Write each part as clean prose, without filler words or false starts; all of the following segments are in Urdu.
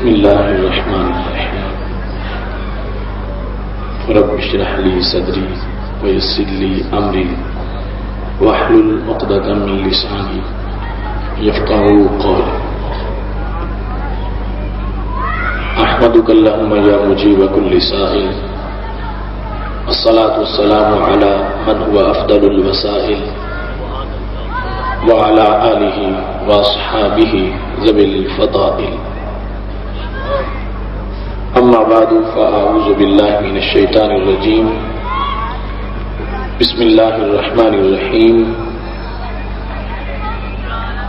بسم الله الرحمن الرحيم رب اشرح لي صدري ويسر لي أمري واحلل عقدة من لساني يفقهوا قولي أحمدك اللهم يا مجيب كل سائل الصلاة والسلام على من هو أفضل الوسائل وعلى آله وأصحابه ذوي الفضائل أما بعد فأعوذ بالله من الشيطان الرجيم بسم الله الرحمن الرحيم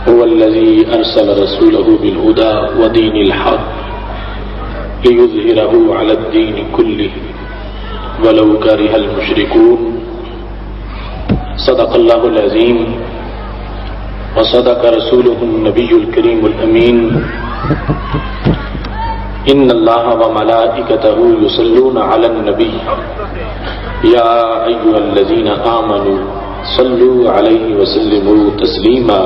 هو الذي أرسل رسوله بالهدى ودين الحق ليظهره على الدين كله ولو كره المشركون صدق الله العظيم وصدق رسوله النبي الكريم الأمين إن الله وملائكته يصلون على النبي يا أيها الذين آمنوا صلوا عليه وسلموا تسليما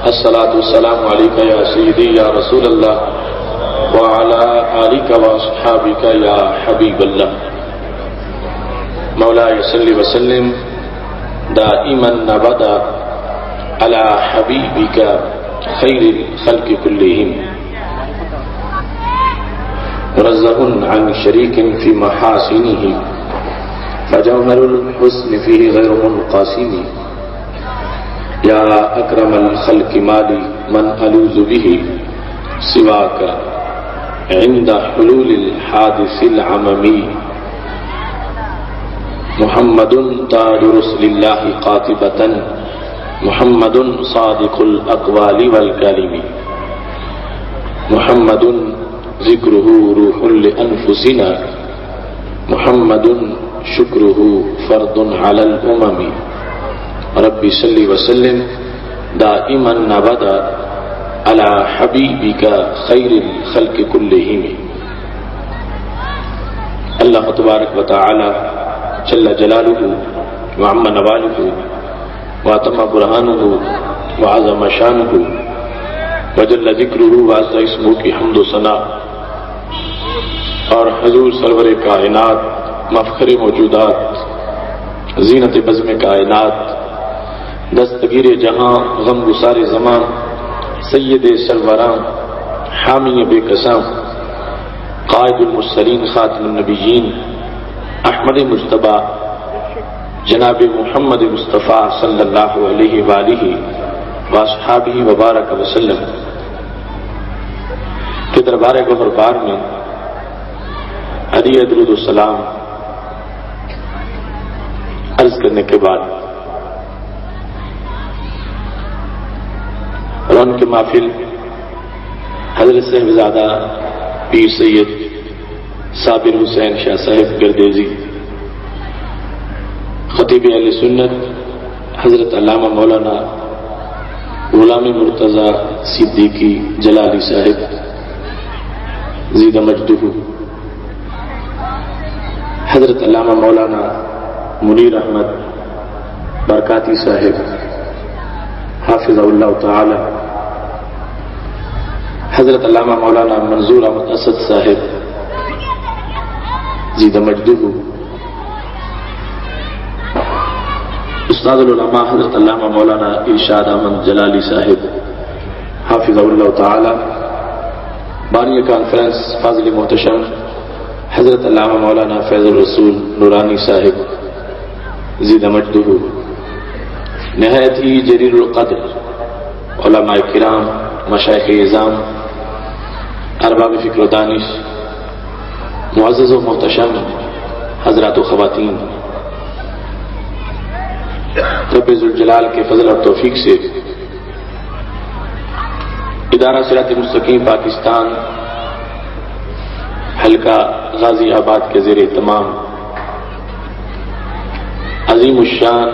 الصلاة والسلام عليك يا سيدي يا رسول الله وعلى آلك وأصحابك يا حبيب الله مولاي صل وسلم دائما أبدا على حبيبك خير الخلق كلهم مرزه عن شريك في محاسنه فجوهر الحسن فيه غير منقسم يا أكرم الخلق مالي من ألوذ به سواك عند حلول الحادث العممي محمد تاج رسل الله قاطبة محمد صادق الأقوال والكلم محمد ذكره روح لأنفسنا محمد شكره فرض على الأمم ربي صل وسلم دائما أبدا على حبيبك خير الخلق كلهم اللہ تبارک و تعالی جل جلالہ وعم نوالہ واتم برہانہ وعظم شانہ وجل ذکرہ وعز اسمہ کی حمد و ثنا اور حضور سرور کائنات مفخر موجودات زینت بزم کائنات دستگیر جہاں غم گسار زمان سید سروران حامی بے قسم قائد المرسلین خاتم النبیین احمد مجتبی جناب محمد مصطفیٰ صلی اللہ علیہ وآلہ واصحابہ وبارک وسلم کے دربار گوہر بار میں ہدیہ درود السلام عرض کرنے کے بعد اور ان کے محفل حضرت صاحبزادہ پیر سید صابر حسین شاہ صاحب گردیزی خطیب اہل سنت حضرت علامہ مولانا غلام مرتضی صدیقی جلالی صاحب زیدہ مجدہ حضرت علامہ مولانا منیر احمد برکاتی صاحب حافظ اللہ تعالی حضرت علامہ مولانا منظور احمد اسد صاحب زیدہ مجدہ استاد العلماء حضرت علامہ مولانا ارشاد احمد جلالی صاحب حافظ اللہ تعالی بانی کانفرنس فاضل محتشم حضرت علامہ مولانا فیض الرسول نورانی صاحب زیدہ مجدہ نہایت ہی جلیل القدر علماء کرام مشائخ اعظام ارباب فکر و دانش معزز و محتشم حضرات و خواتین رب ذوالجلال کے فضل اور توفیق سے ادارہ صراط مستقیم پاکستان حلقہ غازی آباد کے زیر اہتمام عظیم الشان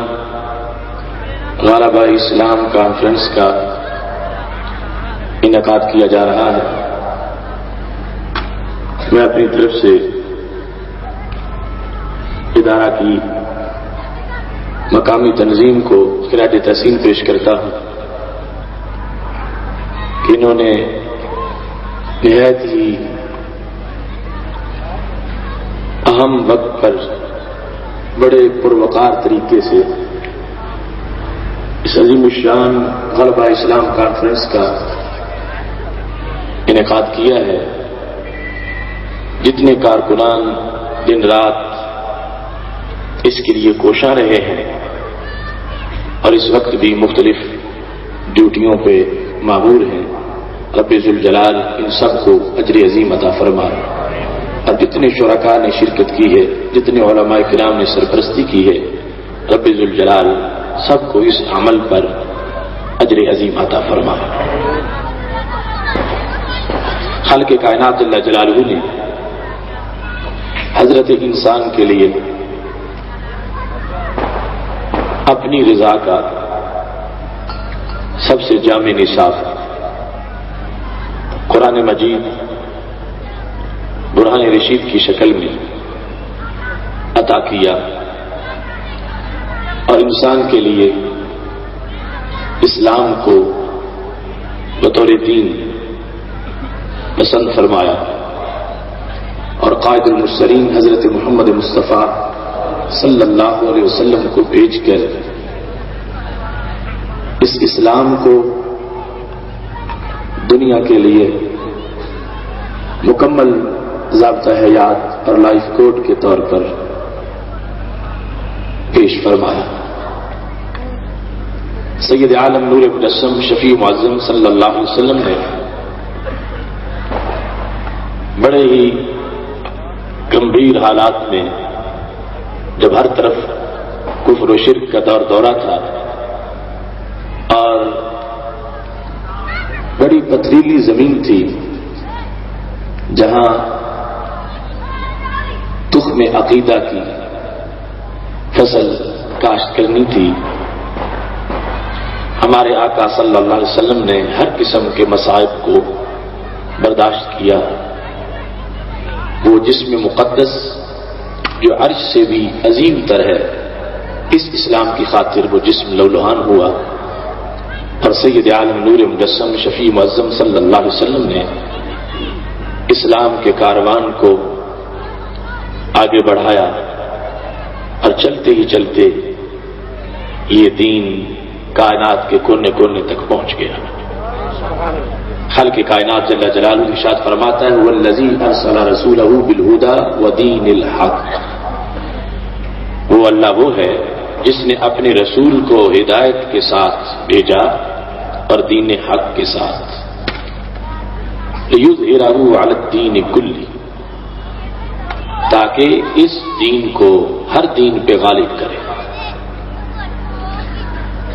غالبہ اسلام کانفرنس کا انعقاد کیا جا رہا ہے. میں اپنی طرف سے ادارہ کی مقامی تنظیم کو خراج تحسین پیش کرتا ہوں کہ انہوں نے نہایت ہی اہم وقت پر بڑے پروقار طریقے سے اس عظیم الشان غلبہ اسلام کانفرنس کا انعقاد کیا ہے. جتنے کارکنان دن رات اس کے لیے کوشاں رہے ہیں اور اس وقت بھی مختلف ڈیوٹیوں پہ مامور ہیں، رب ذوالجلال ان سب کو اجر عظیم عطا فرمائے. اور جتنے شرکاء نے شرکت کی ہے، جتنے علماء کرام نے سرپرستی کی ہے، رب ذوالجلال سب کو اس عمل پر اجر عظیم عطا فرمائے. خالق کائنات جل جلالہ نے حضرت انسان کے لیے اپنی رضا کا سب سے جامع نصاب قرآن مجید برہان رشید کی شکل میں عطا کیا اور انسان کے لیے اسلام کو بطور دین پسند فرمایا اور قائد المرسلین حضرت محمد مصطفیٰ صلی اللہ علیہ وسلم کو بھیج کر اس اسلام کو دنیا کے لیے مکمل ضابطہ حیات اور لائف کوڈ کے طور پر پیش فرمایا. سید عالم نور مجسم شفیع معظم صلی اللہ علیہ وسلم نے بڑے ہی گمبھیر حالات میں، جب ہر طرف کفر و شرک کا دورہ تھا اور بڑی پتھریلی زمین تھی جہاں تخم عقیدہ کی فصل کاشت کرنی تھی، ہمارے آقا صلی اللہ علیہ وسلم نے ہر قسم کے مصائب کو برداشت کیا. وہ جسم مقدس جو عرش سے بھی عظیم تر ہے، اس اسلام کی خاطر وہ جسم لولہان ہوا اور سید عالم نور مجسم شفیع معظم صلی اللہ علیہ وسلم نے اسلام کے کاروان کو آگے بڑھایا اور چلتے ہی چلتے یہ دین کائنات کے کونے کونے تک پہنچ گیا. خالق کائنات جل جلالہ ارشاد فرماتا ہے والذی ارسل رسولہ بالہدی ودین الحق. وہ اللہ وہ ہے جس نے اپنے رسول کو ہدایت کے ساتھ بھیجا اور دین حق کے ساتھ. لیظہرہ علی الدین کلہ، تاکہ اس دین کو ہر دین پہ غالب کرے.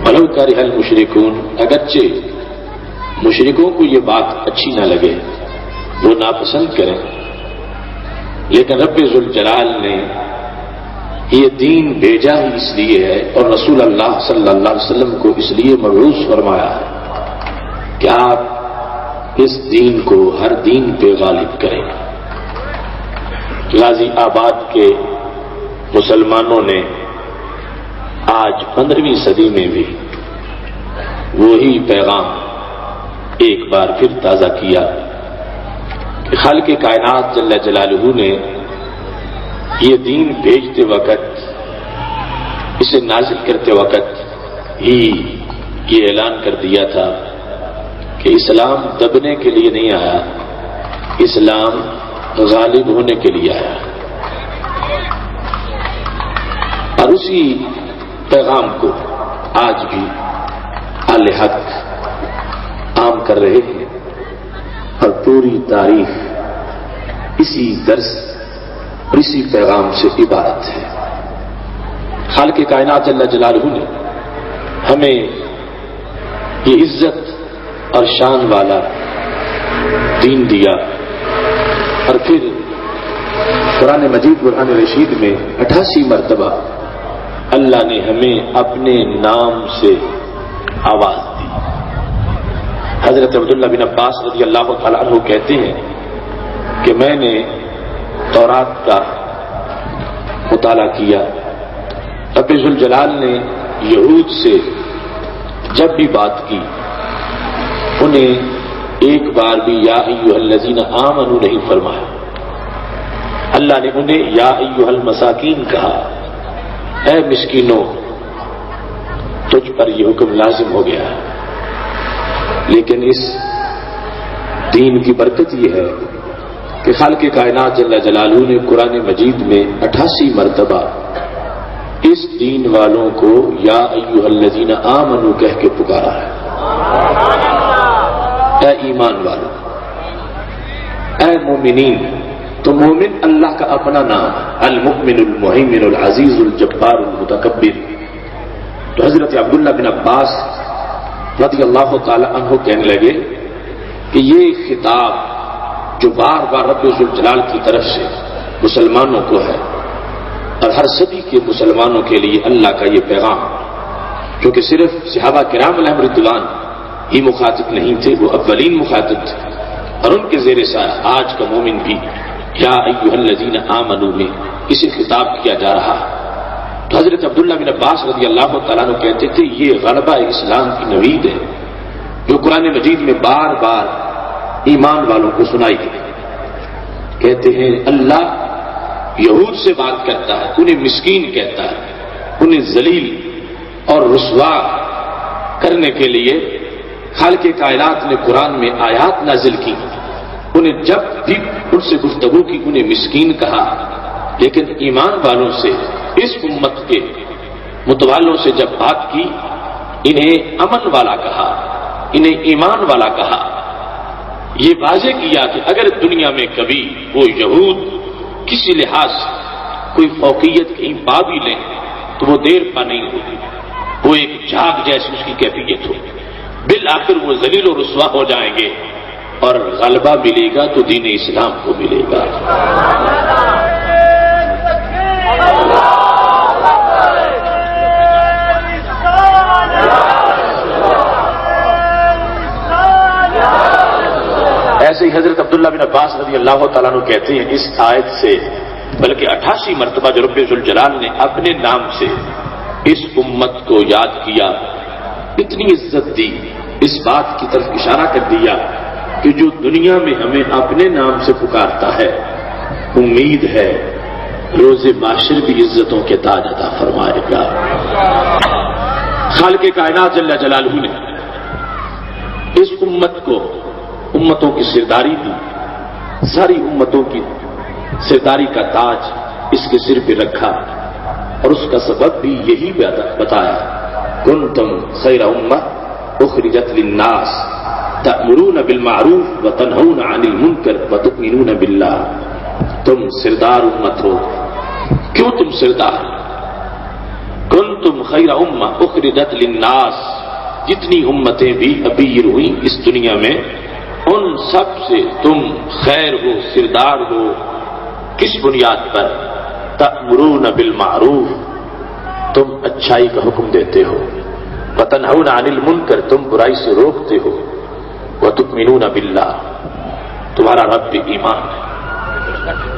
ولو کرہ المشرکون، اگرچہ مشرکوں کو یہ بات اچھی نہ لگے، وہ ناپسند کریں، لیکن رب ذوالجلال نے یہ دین بھیجا ہی اس لیے ہے اور رسول اللہ صلی اللہ علیہ وسلم کو اس لیے مبعوث فرمایا ہے کہ آپ اس دین کو ہر دین پہ غالب کریں. غازی آباد کے مسلمانوں نے آج 15ویں صدی میں بھی وہی پیغام ایک بار پھر تازہ کیا کہ خالق کائنات جل جلالہ نے یہ دین بھیجتے وقت، اسے نازل کرتے وقت ہی یہ اعلان کر دیا تھا کہ اسلام دبنے کے لیے نہیں آیا، اسلام غالب ہونے کے لیے آیا. اور اسی پیغام کو آج بھی اہل حق عام کر رہے ہیں اور پوری تاریخ اسی درس اور اسی پیغام سے عبارت ہے. خالق کائنات جل جلالہ نے ہمیں یہ عزت اور شان والا دین دیا اور پھر قرآن مجید برہان رشید میں 88 مرتبہ اللہ نے ہمیں اپنے نام سے آواز دی. حضرت عبداللہ بن عباس رضی اللہ تعالیٰ عنہ کہتے ہیں کہ میں نے تورات کا مطالعہ کیا. رب ذوالجلال نے یہود سے جب بھی بات کی انہیں ایک بار بھی یا ایھا الذین آمنوا نہیں فرمایا. اللہ نے انہیں یا ایھا المساکین کہا، اے مسکینوں تجھ پر یہ حکم لازم ہو گیا ہے. لیکن اس دین کی برکت یہ ہے کہ خالق کائنات جل جلالہ نے قرآن مجید میں 88 مرتبہ اس دین والوں کو یا ایھا الذین آمنوا کہہ کے پکارا ہے. اے ایمان والو، اے مومنین. تو مومن اللہ کا اپنا نام ہے، المؤمن المہیمن العزیز الجبار المتکبر. تو حضرت عبداللہ بن عباس رضی اللہ تعالی عنہ کہنے لگے کہ یہ خطاب جو بار بار رب ذوالجلال کی طرف سے مسلمانوں کو ہے اور ہر صدی کے مسلمانوں کے لیے اللہ کا یہ پیغام، کیونکہ صرف صحابہ کرام علیہم رضوان ہی مخاطب نہیں تھے، وہ اولین مخاطب تھے، اور ان کے زیر سایہ آج کا مومن بھی یا ایھا الذین آمنوا میں اسے خطاب کیا جا رہا ہے. تو حضرت عبداللہ بن عباس رضی اللہ تعالیٰ عنہ کہتے تھے یہ غلبہ اسلام کی نوید ہے جو قرآن مجید میں بار بار ایمان والوں کو سنائی گئی. کہتے ہیں اللہ یہود سے بات کرتا ہے، انہیں مسکین کہتا ہے، انہیں ذلیل اور رسوا کرنے کے لیے خالق کائنات نے قرآن میں آیات نازل کی. انہیں جب بھی ان سے گفتگو کی انہیں مسکین کہا، لیکن ایمان والوں سے اس امت کے متوالوں سے جب بات کی انہیں امن والا کہا، انہیں ایمان والا کہا. یہ واضح کیا کہ اگر دنیا میں کبھی وہ یہود کسی لحاظ سے کوئی فوقیت کہیں پا بھی لیں تو وہ دیر پا نہیں ہوگی، وہ ایک جھاگ جیسی اس کی کیفیت ہوگی. بالآخر وہ ذلیل و رسوا ہو جائیں گے اور غلبہ ملے گا تو دین اسلام کو ملے گا. ایسے ہی حضرت عبداللہ بن عباس رضی اللہ تعالیٰ عنہ کہتے ہیں اس آیت سے بلکہ 88 مرتبہ جو رب ذوالجلال نے اپنے نام سے اس امت کو یاد کیا، اتنی عزت دی، اس بات کی طرف اشارہ کر دیا کہ جو دنیا میں ہمیں اپنے نام سے پکارتا ہے امید ہے روز محشر بھی عزتوں کے تاج عطا فرمائے گا. خالق کائنات جل جلالہ نے اس امت کو امتوں کی سرداری دی، ساری امتوں کی سرداری کا تاج اس کے سر پہ رکھا اور اس کا سبب بھی یہی بتایا، کنتم خیر امہ اخرجت للناس تأمرون بالمعروف وتنہون عن المنکر وتؤمنون باللہ. تم سردار امت ہو. کیوں تم سردار؟ کنتم خیر امہ اخرجت للناس. جتنی امتیں بھی ابیر ہوئی اس دنیا میں ان سب سے تم خیر ہو، سردار ہو. کس بنیاد پر؟ تأمرون بالمعروف، تم اچھائی کا حکم دیتے ہو، وتنہون عن المنکر، تم برائی سے روکتے ہو، وتؤمنون باللہ، تمہارا رب بھی ایمان ہے.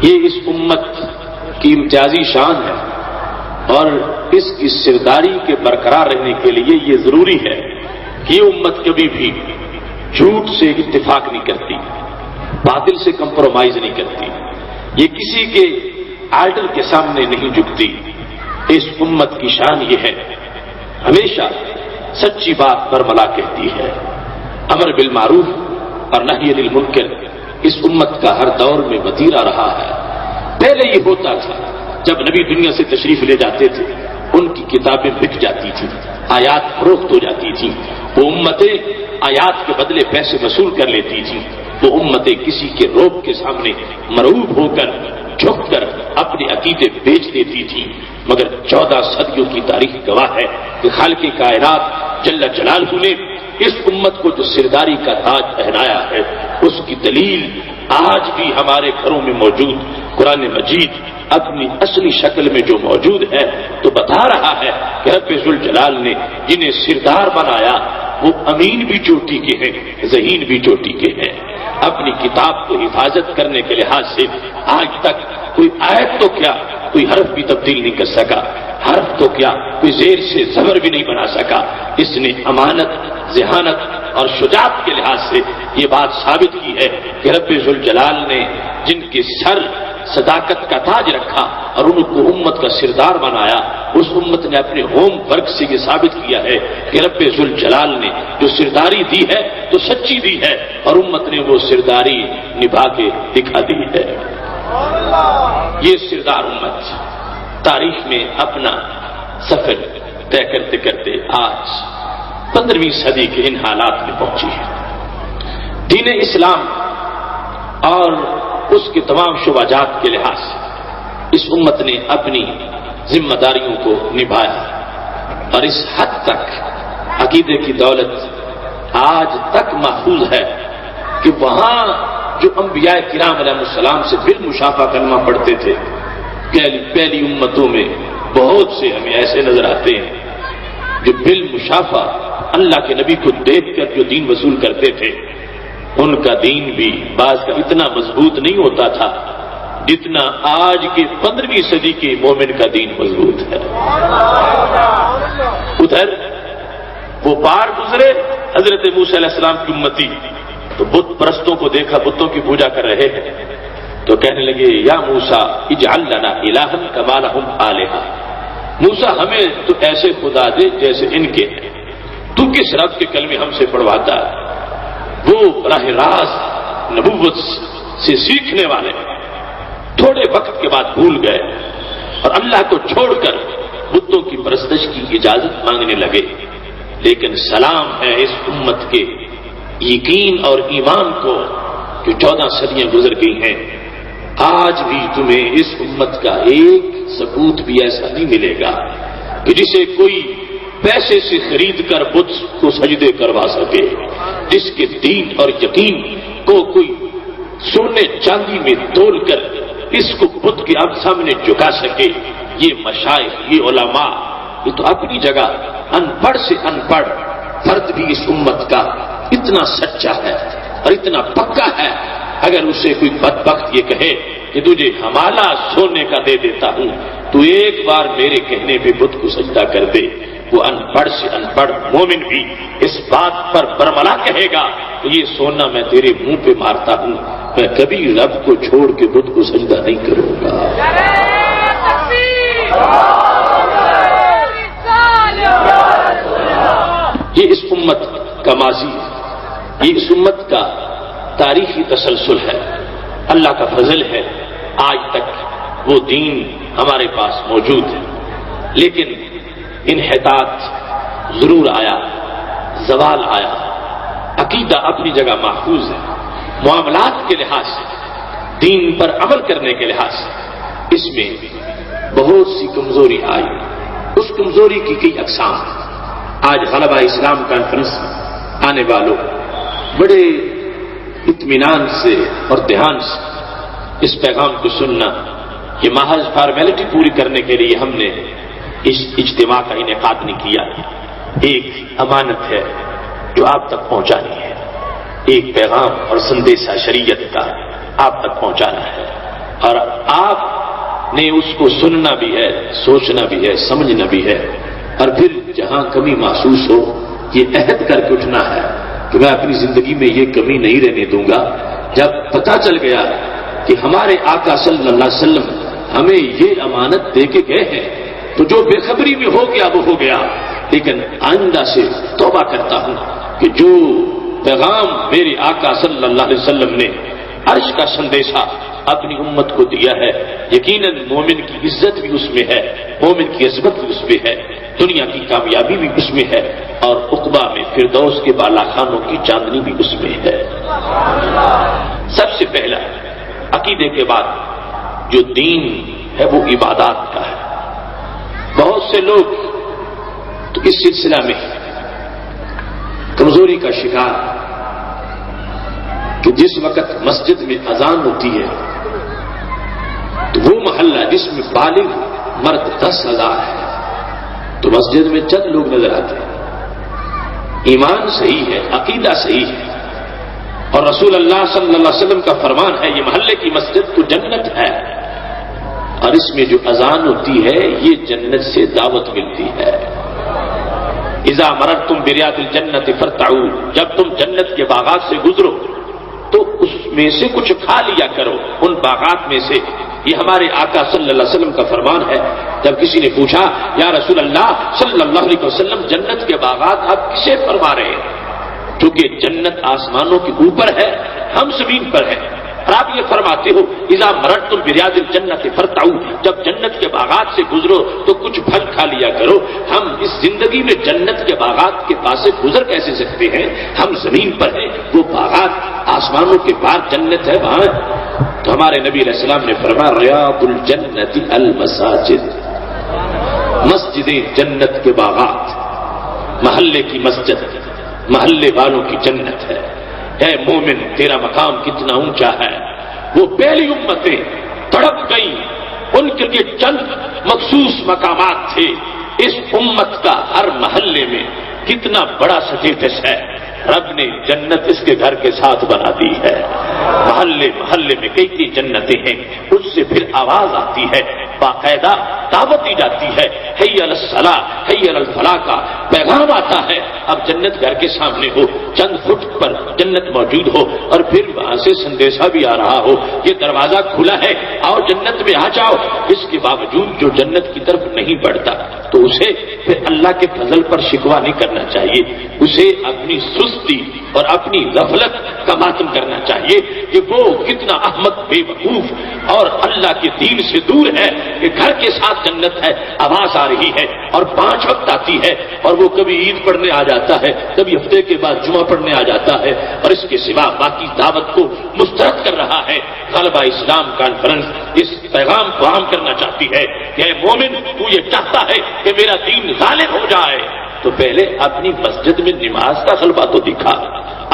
یہ اس امت کی امتیازی شان ہے اور اس کی سرداری کے برقرار رہنے کے لیے یہ ضروری ہے کہ یہ امت کبھی بھی جھوٹ سے اتفاق نہیں کرتی، باطل سے کمپرومائز نہیں کرتی، یہ کسی کے آئیڈل کے سامنے نہیں جھکتی. اس امت کی شان یہ ہے ہمیشہ سچی بات برملا کہتی ہے. امر بالمعروف اور نہی عن المنکر اس امت کا ہر دور میں وتیرہ رہا ہے. پہلے یہ ہوتا تھا جب نبی دنیا سے تشریف لے جاتے تھے ان کی کتابیں بک جاتی تھیں، آیات فروخت ہو جاتی تھیں، وہ امتیں آیات کے بدلے پیسے وصول کر لیتی تھیں. وہ امتیں کسی کے روب کے سامنے مرعوب ہو کر جھک کر اپنے عقیدے بیچ دیتی تھیں. مگر 14 صدیوں کی تاریخ گواہ ہے کہ خالق کائنات جل جلالہ نے اس امت کو جو سرداری کا تاج پہنایا ہے اس کی دلیل آج بھی ہمارے گھروں میں موجود قرآن مجید اپنی اصلی شکل میں جو موجود ہے تو بتا رہا ہے کہ رب ذوالجلال نے جنہیں سردار بنایا وہ امین بھی چوٹی کے ہیں، ذہین بھی چوٹی کے ہیں. اپنی کتاب کو حفاظت کرنے کے لحاظ سے آج تک کوئی آیت تو کیا کوئی حرف بھی تبدیل نہیں کر سکا، حرف تو کیا کوئی زیر سے زبر بھی نہیں بنا سکا. اس نے امانت، ذہانت اور شجاعت کے لحاظ سے یہ بات ثابت کی ہے کہ رب ذوالجلال نے جن کے سر صداقت کا تاج رکھا اور ان کو امت کا سردار بنایا، اس امت نے اپنے ہوم ورک سے یہ ثابت کیا ہے کہ رب ذوالجلال نے جو سرداری دی ہے تو سچی دی ہے، اور امت نے وہ سرداری نبھا کے دکھا دی ہے۔ یہ سردار امت تاریخ میں اپنا سفر طے کرتے کرتے آج 15ویں صدی کے ان حالات میں پہنچی ہے۔ دین اسلام اور اس کے تمام شعبہ جات کے لحاظ سے اس امت نے اپنی ذمہ داریوں کو نبھایا، اور اس حد تک عقیدے کی دولت آج تک محفوظ ہے کہ وہاں جو انبیاء کرام علیہ السلام سے بالمشافہ کلمہ پڑھتے تھے، پہلی امتوں میں بہت سے ہمیں ایسے نظر آتے ہیں جو بالمشافہ اللہ کے نبی کو دیکھ کر جو دین وصول کرتے تھے، ان کا دین بھی بعض کا اتنا مضبوط نہیں ہوتا تھا جتنا آج کے 15ویں صدی کے مومن کا دین مضبوط ہے۔ ادھر وہ پار گزرے حضرت موسیٰ علیہ السلام کی امتی، تو بت پرستوں کو دیکھا بتوں کی پوجا کر رہے ہیں، تو کہنے لگے یا موسیٰ اجعل لنا الہا کما لہم آلہہ، موسیٰ ہمیں تو ایسے خدا دے جیسے ان کے ہیں، تو کس رب کے کلمے ہم سے پڑھواتا ہے؟ وہ براہ راست نبوت سے سیکھنے والے تھوڑے وقت کے بعد بھول گئے اور اللہ کو چھوڑ کر بتوں کی پرستش کی اجازت مانگنے لگے۔ لیکن سلام ہے اس امت کے یقین اور ایمان کو جو 14 صدیاں گزر گئی ہیں، آج بھی تمہیں اس امت کا ایک ثبوت بھی ایسا نہیں ملے گا کہ جسے کوئی پیسے سے خرید کر بت کو سجدے کروا سکے، جس کے دین اور یقین کو کوئی سونے چاندی میں تول کر اس کو بت کے اب سامنے جھکا سکے۔ یہ مشائخ، یہ علماء، یہ تو اپنی جگہ ان پڑھ سے ان پڑھ فرد بھی اس امت کا اتنا سچا ہے اور اتنا پکا ہے، اگر اسے کوئی بدبخت یہ کہے کہ تجھے حوالہ سونے کا دے دیتا ہوں تو ایک بار میرے کہنے پہ بت کو سجدہ کر دے، وہ ان پڑھ سے ان پڑھ مومن بھی اس بات پر برملا کہے گا کہ یہ سونا میں تیرے منہ پہ مارتا ہوں، میں کبھی رب کو چھوڑ کے بت کو سجدہ نہیں کروں گا۔ یہ اس امت کا ماضی ہے، یہ اس امت کا تاریخی تسلسل ہے، اللہ کا فضل ہے آج تک وہ دین ہمارے پاس موجود ہے۔ لیکن انحطاط ضرور آیا، زوال آیا، عقیدہ اپنی جگہ محفوظ ہے، معاملات کے لحاظ سے، دین پر عمل کرنے کے لحاظ سے اس میں بہت سی کمزوری آئی۔ اس کمزوری کی کئی اقسام۔ آج غلبہ اسلام کانفرنس آنے والوں بڑے اطمینان سے اور دھیان سے اس پیغام کو سننا، کہ محض فارمیلٹی پوری کرنے کے لیے ہم نے اس اجتماع کا انعقاد نہیں کیا، ایک امانت ہے جو آپ تک پہنچانی ہے، ایک پیغام اور سندیشہ شریعت کا آپ تک پہنچانا ہے، اور آپ نے اس کو سننا بھی ہے، سوچنا بھی ہے، سمجھنا بھی ہے، اور پھر جہاں کمی محسوس ہو یہ عہد کر کے اٹھنا ہے کہ میں اپنی زندگی میں یہ کمی نہیں رہنے دوں گا۔ جب پتہ چل گیا کہ ہمارے آقا صلی اللہ علیہ وسلم ہمیں یہ امانت دے کے گئے ہیں تو جو بے خبری میں ہو گیا وہ ہو گیا، لیکن آئندہ سے توبہ کرتا ہوں کہ جو پیغام میرے آقا صلی اللہ علیہ وسلم نے عرش کا سندیشہ اپنی امت کو دیا ہے، یقیناً مومن کی عزت بھی اس میں ہے، مومن کی عظمت بھی اس میں ہے، دنیا کی کامیابی بھی اس میں ہے، اور عقبہ میں فردوس کے بالا خانوں کی چاندنی بھی اس میں ہے۔ سب سے پہلا عقیدے کے بعد جو دین ہے وہ عبادات کا ہے۔ بہت سے لوگ تو اس سلسلہ میں کمزوری کا شکار کہ جس وقت مسجد میں اذان ہوتی ہے تو وہ محلہ جس میں بالغ مرد 10,000 ہے تو مسجد میں چند لوگ نظر آتے ہیں۔ ایمان صحیح ہے، عقیدہ صحیح ہے، اور رسول اللہ صلی اللہ علیہ وسلم کا فرمان ہے یہ محلے کی مسجد تو جنت ہے، اور اس میں جو اذان ہوتی ہے یہ جنت سے دعوت ملتی ہے۔ اذا مررتم بریاض الجنت فارتعوا، جب تم جنت کے باغات سے گزرو تو اس میں سے کچھ کھا لیا کرو، ان باغات میں سے۔ یہ ہمارے آقا صلی اللہ علیہ وسلم کا فرمان ہے۔ جب کسی نے پوچھا یا رسول اللہ صلی اللہ علیہ وسلم جنت کے باغات آپ کسے فرما رہے ہیں؟ چونکہ جنت آسمانوں کے اوپر ہے، ہم زمین پر ہیں، اور آپ یہ فرماتے ہو اذا مررتم بریاض الجنت فارتعوا، جب جنت کے باغات سے گزرو تو کچھ پھل کھا لیا کرو۔ ہم اس زندگی میں جنت کے باغات کے پاس سے گزر کیسے سکتے ہیں؟ ہم زمین پر ہیں، وہ باغات آسمانوں کے بعد جنت ہے وہاں۔ تو ہمارے نبی علیہ السلام نے فرمایا ریاض الجنت المساجد، مسجدیں جنت کے باغات، محلے کی مسجد محلے والوں کی جنت ہے۔ اے مومن تیرا مقام کتنا اونچا ہے۔ وہ پہلی امتیں تڑپ گئیں، ان کے لیے چند مخصوص مقامات تھے، اس امت کا ہر محلے میں کتنا بڑا سٹیٹس ہے، رب نے جنت اس کے گھر کے ساتھ بنا دی ہے۔ محلے محلے میں کئی جنتیں ہیں، اس سے پھر آواز آتی ہے، باقاعدہ دعوت دی جاتی ہے، حی علی الصلاۃ حی علی الفلاح کا پیغام آتا ہے۔ اب جنت گھر کے سامنے ہو، چند فٹ پر جنت موجود ہو، اور پھر وہاں سے سندیشہ بھی آ رہا ہو یہ دروازہ کھلا ہے، آؤ جنت میں آ جاؤ۔ اس کے باوجود جو جنت کی طرف نہیں بڑھتا تو اسے پھر اللہ کے فضل پر شکوہ نہیں کرنا چاہیے، اسے اپنی سستی اور اپنی غفلت کا ماتم کرنا چاہیے کہ وہ کتنا احمق بے وقوف اور اللہ کے دین سے دور ہے کہ گھر کے ساتھ جنت ہے، آواز آ رہی ہے اور 5 وقت آتی ہے، اور وہ کبھی عید پڑھنے آ جاتا ہے، کبھی ہفتے کے بعد جمعہ پڑھنے آ جاتا ہے، اور اس کے سوا باقی دعوت کو مسترد کر رہا ہے۔ غلبہ اسلام کانفرنس اس پیغام کو عام کرنا چاہتی ہے کہ اے مومن تو یہ چاہتا ہے کہ میرا دین غالب ہو جائے تو پہلے اپنی مسجد میں نماز کا غلبہ تو دکھا،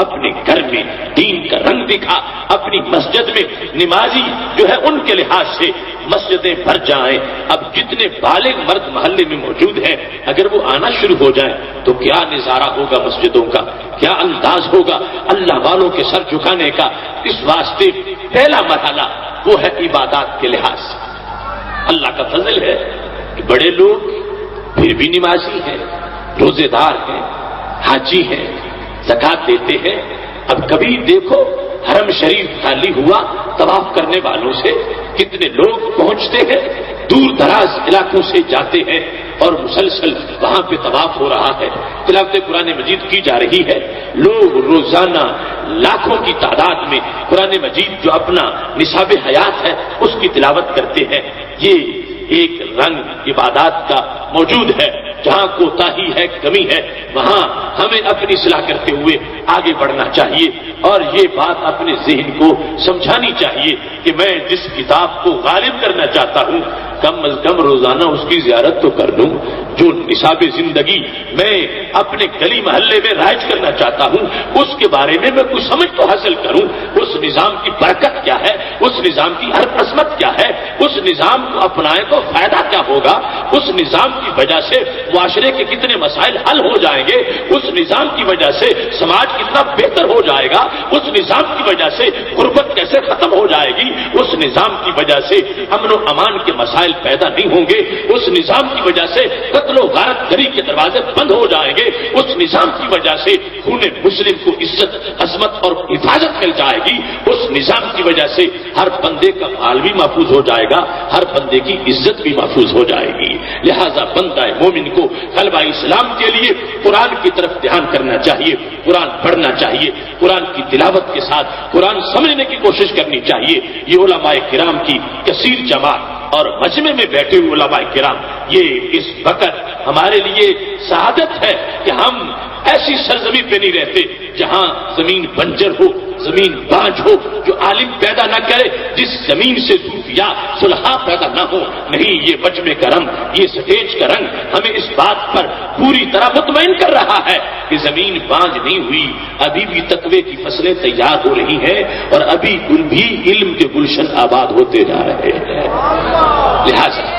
اپنے گھر میں دین کا رنگ دکھا، اپنی مسجد میں نمازی جو ہے ان کے لحاظ سے مسجدیں بھر جائیں۔ اب جتنے بالغ مرد محلے میں موجود ہیں اگر وہ آنا شروع ہو جائیں تو کیا نظارہ ہوگا مسجدوں کا، کیا انداز ہوگا اللہ والوں کے سر جھکانے کا۔ اس واسطے پہلا مرحلہ وہ ہے عبادات کے لحاظ سے۔ اللہ کا فضل ہے کہ بڑے لوگ پھر بھی نمازی ہیں، روزے دار ہیں، حاجی ہیں، زکات دیتے ہیں۔ اب کبھی دیکھو حرم شریف خالی ہوا، طواف کرنے والوں سے کتنے لوگ پہنچتے ہیں، دور دراز علاقوں سے جاتے ہیں اور مسلسل وہاں پہ طواف ہو رہا ہے، تلاوت قرآن مجید کی جا رہی ہے۔ لوگ روزانہ لاکھوں کی تعداد میں قرآن مجید جو اپنا نصاب حیات ہے اس کی تلاوت کرتے ہیں۔ یہ ایک رنگ عبادات کا موجود ہے۔ جہاں کوتاہی ہے، کمی ہے، وہاں ہمیں اپنی اصلاح کرتے ہوئے آگے بڑھنا چاہیے، اور یہ بات اپنے ذہن کو سمجھانی چاہیے کہ میں جس کتاب کو غالب کرنا چاہتا ہوں کم از کم روزانہ اس کی زیارت تو کر لوں۔ جو نصاب زندگی میں اپنے گلی محلے میں رائج کرنا چاہتا ہوں اس کے بارے میں کچھ سمجھ تو حاصل کروں، اس نظام کی برکت کیا ہے، اس نظام کی ہر عظمت کیا ہے، اس نظام کو اپنائیں تو فائدہ کیا ہوگا، اس نظام کی وجہ سے معاشرے کے کتنے مسائل حل ہو جائیں گے، اس نظام کی وجہ سے سماج کتنا بہتر ہو جائے گا، اس نظام کی وجہ سے غربت کیسے ختم ہو جائے گی، اس نظام کی وجہ سے امن و امان کے مسائل پیدا نہیں ہوں گے، اس نظام کی وجہ سے قتل و غارت گری کے دروازے بند ہو جائیں گے، اس نظام کی وجہ سے خون مسلم کو عزت عظمت اور حفاظت مل جائے گی، اس نظام کی وجہ سے ہر بندے کا مال بھی محفوظ ہو جائے گا، ہر بندے کی عزت بھی محفوظ ہو جائے گی۔ لہذا بندہ مومن کو غلبہ اسلام کے لیے قرآن کی طرف دھیان کرنا چاہیے، قرآن پڑھنا چاہیے، قرآن کی تلاوت کے ساتھ قرآن سمجھنے کی کوشش کرنی چاہیے۔ یہ علماء کرام کی کثیر جماعت اور مجمع میں بیٹھے ہوئے علماء کرام، یہ اس وقت ہمارے لیے سعادت ہے کہ ہم ایسی سرزمین پہ نہیں رہتے جہاں زمین بنجر ہو، زمین بانج ہو، جو عالم پیدا نہ کرے، جس زمین سے صوفیاء صلحاء پیدا نہ ہو۔ نہیں، یہ مجمع کا رنگ، یہ سٹیج کا رنگ ہمیں اس بات پر پوری طرح مطمئن کر رہا ہے کہ زمین بانج نہیں ہوئی، ابھی بھی تقوی کی فصلیں تیار ہو رہی ہیں، اور ابھی بھی علم کے گلشن آباد ہوتے جا رہے ہیں۔ لہذا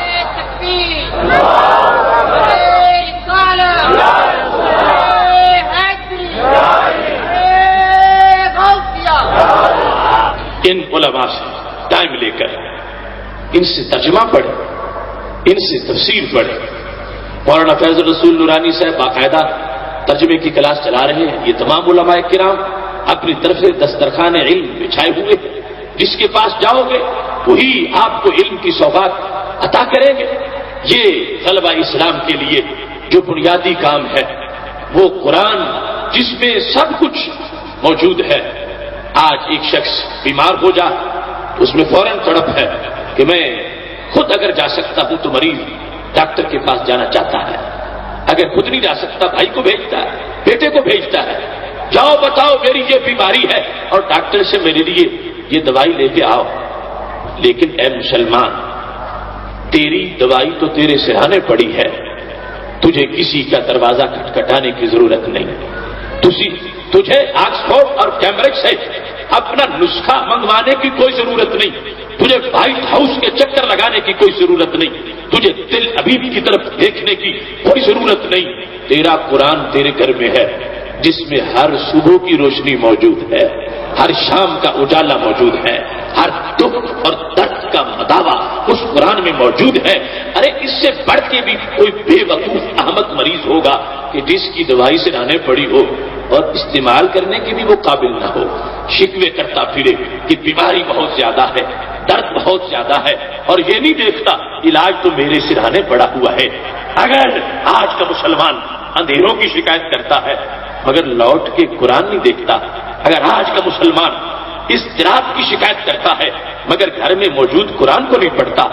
ان علماء سے ٹائم لے کر ان سے ترجمہ پڑھیں، ان سے تفسیر پڑھیں۔ مولانا فیض الرسول نورانی صاحب باقاعدہ ترجمے کی کلاس چلا رہے ہیں، یہ تمام علماء کرام اپنی طرف سے دسترخوان علم بچھائے ہوئے، جس کے پاس جاؤ گے وہی آپ کو علم کی سوغات عطا کریں گے۔ یہ غلبہ اسلام کے لیے جو بنیادی کام ہے وہ قرآن، جس میں سب کچھ موجود ہے۔ آج ایک شخص بیمار ہو جائے تو اس میں فوراً تڑپ ہے کہ میں خود اگر جا سکتا ہوں تو مریض ڈاکٹر کے پاس جانا چاہتا ہے، اگر خود نہیں جا سکتا بھائی کو بھیجتا ہے، بیٹے کو بھیجتا ہے، جاؤ بتاؤ میری یہ بیماری ہے اور ڈاکٹر سے میرے لیے یہ دوائی لے کے آؤ۔ لیکن اے مسلمان، تیری دوائی تو تیرے سرہانے پڑی ہے، تجھے کسی کا دروازہ کھٹکھٹانے کی ضرورت نہیں، تجھے آکسفورڈ اور کیمبرج سے اپنا نسخہ منگوانے کی کوئی ضرورت نہیں، تجھے وائٹ ہاؤس کے چکر لگانے کی کوئی ضرورت نہیں، تجھے تل ابیب کی طرف دیکھنے کی کوئی ضرورت نہیں۔ تیرا قرآن تیرے گھر میں ہے، جس میں ہر صبح کی روشنی موجود ہے، ہر شام کا اجالا موجود ہے، ہر دکھ اور درد کا مداوا اس قرآن میں موجود ہے۔ ارے اس سے بڑھ کے بھی کوئی بے وقوف احمق مریض ہوگا کہ جس کی دوائی سے لانے پڑی ہو اور استعمال کرنے کے بھی وہ قابل نہ ہو، شکوے کرتا پھرے کہ بیماری بہت زیادہ ہے، درد بہت زیادہ ہے، اور یہ نہیں دیکھتا علاج تو میرے سرہانے پڑا ہوا ہے۔ اگر آج کا مسلمان اندھیروں کی شکایت کرتا ہے مگر لوٹ کے قرآن نہیں دیکھتا، اگر آج کا مسلمان اضطراب کی شکایت کرتا ہے مگر گھر میں موجود قرآن کو نہیں پڑھتا،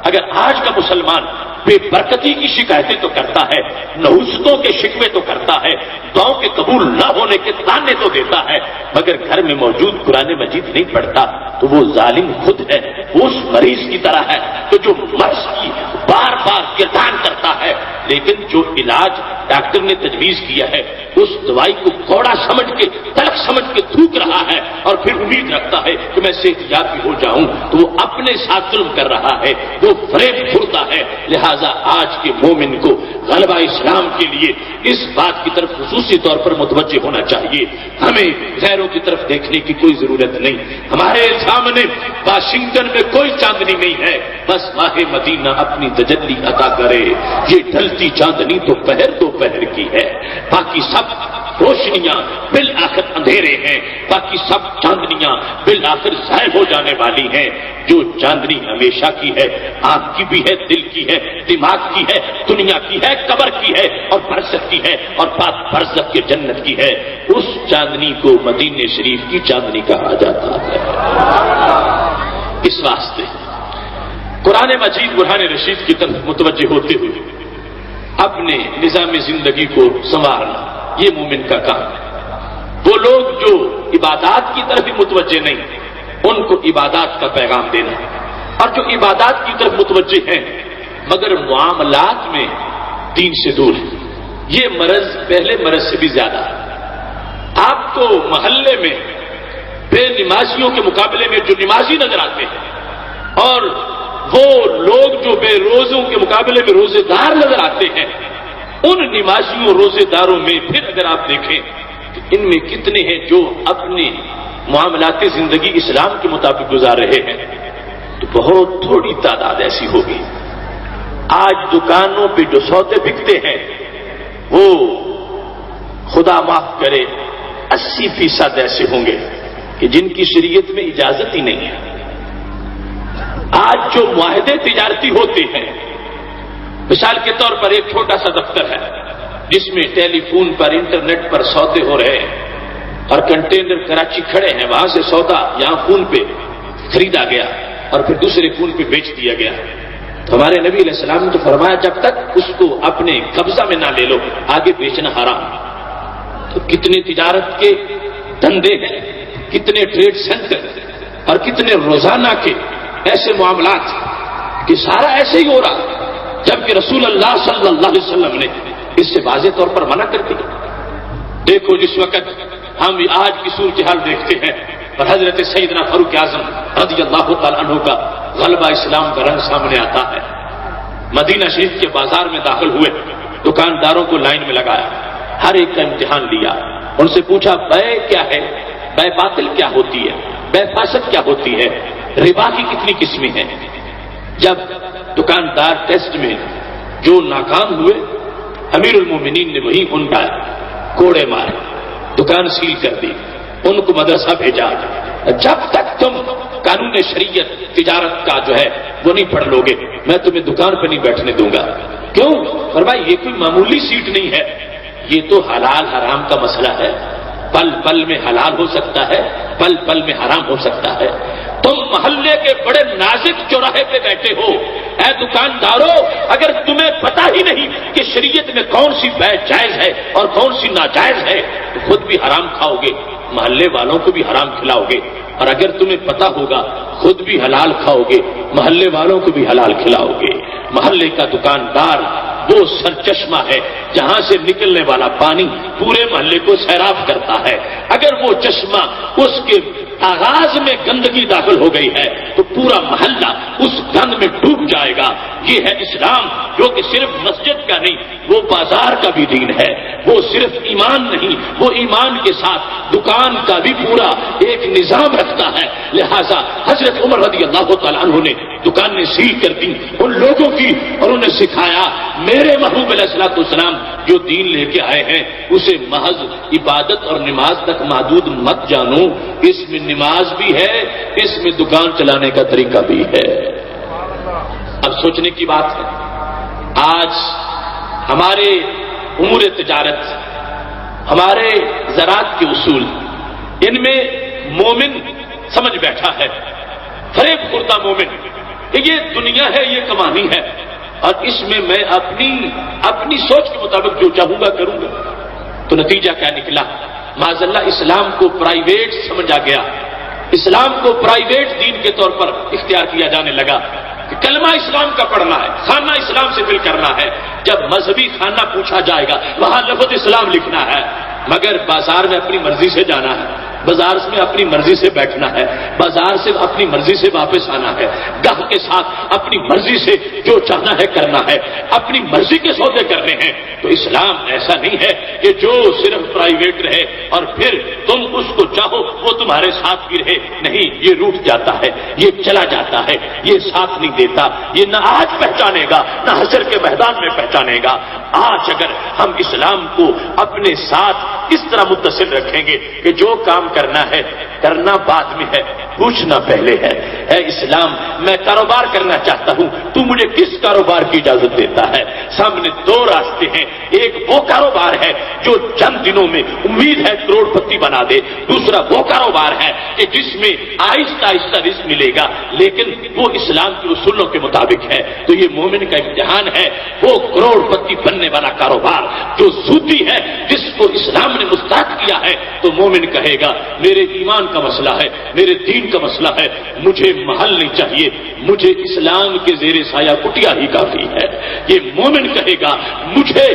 اگر آج کا مسلمان بے برکتی کی شکایتیں تو کرتا ہے، نحوستوں کے شکوے تو کرتا ہے، دعاؤں کے قبول نہ ہونے کے تانے تو دیتا ہے، مگر گھر میں موجود قرآن مجید نہیں پڑھتا، تو وہ ظالم خود ہے، وہ اس مریض کی طرح ہے تو جو مرض کی بار بار گردان کرتا ہے، لیکن جو علاج ڈاکٹر نے تجویز کیا ہے اس دوائی کو کوڑا سمجھ کے تلخ سمجھ کے تھوک رہا ہے اور پھر امید رکھتا ہے کہ میں صحت یاب بھی ہو جاؤں، تو وہ اپنے ساتھ ظلم کر رہا ہے، وہ فریب پھرتا ہے۔ لہذا آج کے مومن کو غلبہ اسلام کے لیے اس بات کی طرف خصوصی طور پر متوجہ ہونا چاہیے، ہمیں غیروں کی طرف دیکھنے کی کوئی ضرورت نہیں، ہمارے سامنے واشنگٹن میں کوئی چاندنی نہیں ہے، بس ماہ مدینہ اپنی تجلی عطا کرے، یہ ڈھلتی چاندنی تو پہر دوپہر کی ہے، باقی سب روشنیاں بالآخر اندھیرے ہیں، باقی سب چاندنیاں بالآخر ضائع ہو جانے والی ہیں۔ جو چاندنی ہمیشہ کی ہے، آنکھ کی بھی ہے، دل کی ہے، دماغ کی ہے، دنیا کی ہے، قبر کی ہے اور برزخ کی ہے اور بعد برزخ کے جنت کی ہے، اس چاندنی کو مدینہ شریف کی چاندنی کہا جاتا ہے۔ اس واسطے قرآن مجید برہان رشید کی طرف متوجہ ہوتے ہوئے اپنے نظام زندگی کو سنوارنا یہ مومن کا کام ہے۔ وہ لوگ جو عبادات کی طرف بھی متوجہ نہیں، ان کو عبادات کا پیغام دینا، اور جو عبادات کی طرف متوجہ ہیں مگر معاملات میں دین سے دور ہے، یہ مرض پہلے مرض سے بھی زیادہ ہے۔ آپ کو محلے میں بے نمازیوں کے مقابلے میں جو نمازی نظر آتے ہیں اور وہ لوگ جو بے روزوں کے مقابلے میں روزے دار نظر آتے ہیں، ان نمازیوں روزے داروں میں پھر اگر آپ دیکھیں کہ ان میں کتنے ہیں جو اپنے معاملات زندگی اسلام کے مطابق گزار رہے ہیں، تو بہت تھوڑی تعداد ایسی ہوگی۔ آج دکانوں پہ جو سودے بکتے ہیں وہ خدا معاف کرے 80% ایسے ہوں گے کہ جن کی شریعت میں اجازت ہی نہیں ہے۔ آج جو معاہدے تجارتی ہوتے ہیں، مثال کے طور پر ایک چھوٹا سا دفتر ہے جس میں ٹیلی فون پر انٹرنیٹ پر سودے ہو رہے ہیں اور کنٹینر کراچی کھڑے ہیں، وہاں سے سودا یہاں فون پہ خریدا گیا اور پھر دوسرے فون پہ بیچ دیا گیا، تو ہمارے نبی علیہ السلام نے تو فرمایا جب تک اس کو اپنے قبضہ میں نہ لے لو آگے بیچنا حرام۔ تو کتنے تجارت کے دھندے ہیں، کتنے ٹریڈ سینٹر اور کتنے روزانہ کے ایسے معاملات کہ سارا ایسے ہی ہو رہا، جبکہ رسول اللہ صلی اللہ علیہ وسلم نے اس سے واضح طور پر منع کر دیا۔ دیکھو جس وقت ہم آج کی صورتحال دیکھتے ہیں اور حضرت سیدنا فاروق اعظم رضی اللہ تعالیٰ عنہ کا غلبہ اسلام کا رنگ سامنے آتا ہے، مدینہ شریف کے بازار میں داخل ہوئے، دکانداروں کو لائن میں لگایا، ہر ایک کا امتحان لیا، ان سے پوچھا بے کیا ہے، بے باطل کیا ہوتی ہے، بے فاسد کیا ہوتی ہے، ربا کی کتنی قسمیں ہیں۔ جب دکاندار ٹیسٹ میں جو ناکام ہوئے، امیر المومنین نے وہی ان کا کوڑے مارے، دکان سیل کر دی، ان کو مدرسہ بھیجا. جب تک تم قانون شریعت تجارت کا جو ہے وہ نہیں پڑھ لو گے میں تمہیں دکان پہ نہیں بیٹھنے دوں گا. کیوں؟ فرمایا یہ کوئی معمولی سیٹ نہیں ہے، یہ تو حلال حرام کا مسئلہ ہے. پل پل میں حلال ہو سکتا ہے، پل پل میں حرام ہو سکتا ہے. تم محلے کے بڑے نازک چوراہے پہ بیٹھے ہو، اے دکانداروں، اگر تمہیں پتہ ہی نہیں کہ شریعت میں کون سی بیع جائز ہے اور کون سی ناجائز ہے تو خود بھی حرام کھاؤ گے، محلے والوں کو بھی حرام کھلاؤ گے. اور اگر تمہیں پتہ ہوگا خود بھی حلال کھاؤ گے، محلے والوں کو بھی حلال کھلاؤ گے. محلے کا دکاندار وہ سرچشمہ ہے جہاں سے نکلنے والا پانی پورے محلے کو سیراب کرتا ہے. اگر وہ چشمہ اس کے آغاز میں گندگی داخل ہو گئی ہے تو پورا محلہ اس گند میں ڈوب جائے گا. یہ ہے اسلام، جو کہ صرف مسجد کا نہیں، وہ بازار کا بھی دین ہے. وہ صرف ایمان نہیں، وہ ایمان کے ساتھ دکان کا بھی پورا ایک نظام رکھتا ہے. لہذا حضرت عمر رضی اللہ تعالیٰ عنہ نے دکانیں سیل کر دی ان لوگوں کی، اور انہیں سکھایا میرے محبوب علیہ الصلوۃ والسلام جو دین لے کے آئے ہیں اسے محض عبادت اور نماز تک محدود مت جانو، اس میں نماز بھی ہے، اس میں دکان چلانے کا طریقہ بھی ہے. اب سوچنے کی بات ہے، آج ہمارے امور تجارت، ہمارے زراعت کے اصول، ان میں مومن سمجھ بیٹھا ہے، فریب خوردہ مومن، کہ یہ دنیا ہے، یہ کمانی ہے، اور اس میں میں اپنی سوچ کے مطابق جو چاہوں گا کروں گا. تو نتیجہ کیا نکلا؟ معاذ اللہ اسلام کو پرائیویٹ سمجھا گیا، اسلام کو پرائیویٹ دین کے طور پر اختیار کیا جانے لگا کہ کلمہ اسلام کا پڑھنا ہے، خانہ اسلام سے فل کرنا ہے. جب مذہبی خانہ پوچھا جائے گا وہاں لفظ اسلام لکھنا ہے، مگر بازار میں اپنی مرضی سے جانا ہے، بازار میں اپنی مرضی سے بیٹھنا ہے، بازار سے اپنی مرضی سے واپس آنا ہے، گاہ کے ساتھ اپنی مرضی سے جو چاہنا ہے کرنا ہے، اپنی مرضی کے سودے کرنے ہیں. تو اسلام ایسا نہیں ہے کہ جو صرف پرائیویٹ رہے اور پھر تم اس کو چاہو وہ تمہارے ساتھ بھی رہے. نہیں، یہ روٹ جاتا ہے، یہ چلا جاتا ہے، یہ ساتھ نہیں دیتا. یہ نہ آج پہچانے گا نہ حشر کے میدان میں پہچانے گا. آج اگر ہم اسلام کو اپنے ساتھ اس طرح متصل رکھیں گے کہ جو کام کرنا ہے کرنا بعد میں ہے، پوچھنا پہلے ہے. اے اسلام، میں کاروبار کرنا چاہتا ہوں، تو مجھے کس کاروبار کی اجازت دیتا ہے؟ سامنے دو راستے ہیں، ایک وہ کاروبار ہے جو چند دنوں میں امید ہے کروڑ پتی بنا دے، دوسرا وہ کاروبار ہے کہ جس میں آہستہ آہستہ رزق ملے گا لیکن وہ اسلام کے اصولوں کے مطابق ہے. تو یہ مومن کا امتحان ہے، وہ کروڑ پتی بننے والا کاروبار جو سودی ہے، جس کو اسلام نے مستحق کیا ہے. تو مومن کہے گا میرے ایمان کا مسئلہ ہے، میرے دین کا مسئلہ ہے، مجھے محل نہیں چاہیے، مجھے اسلام کے زیر سایہ کٹیا ہی کافی ہے. یہ مومن کہے گا مجھے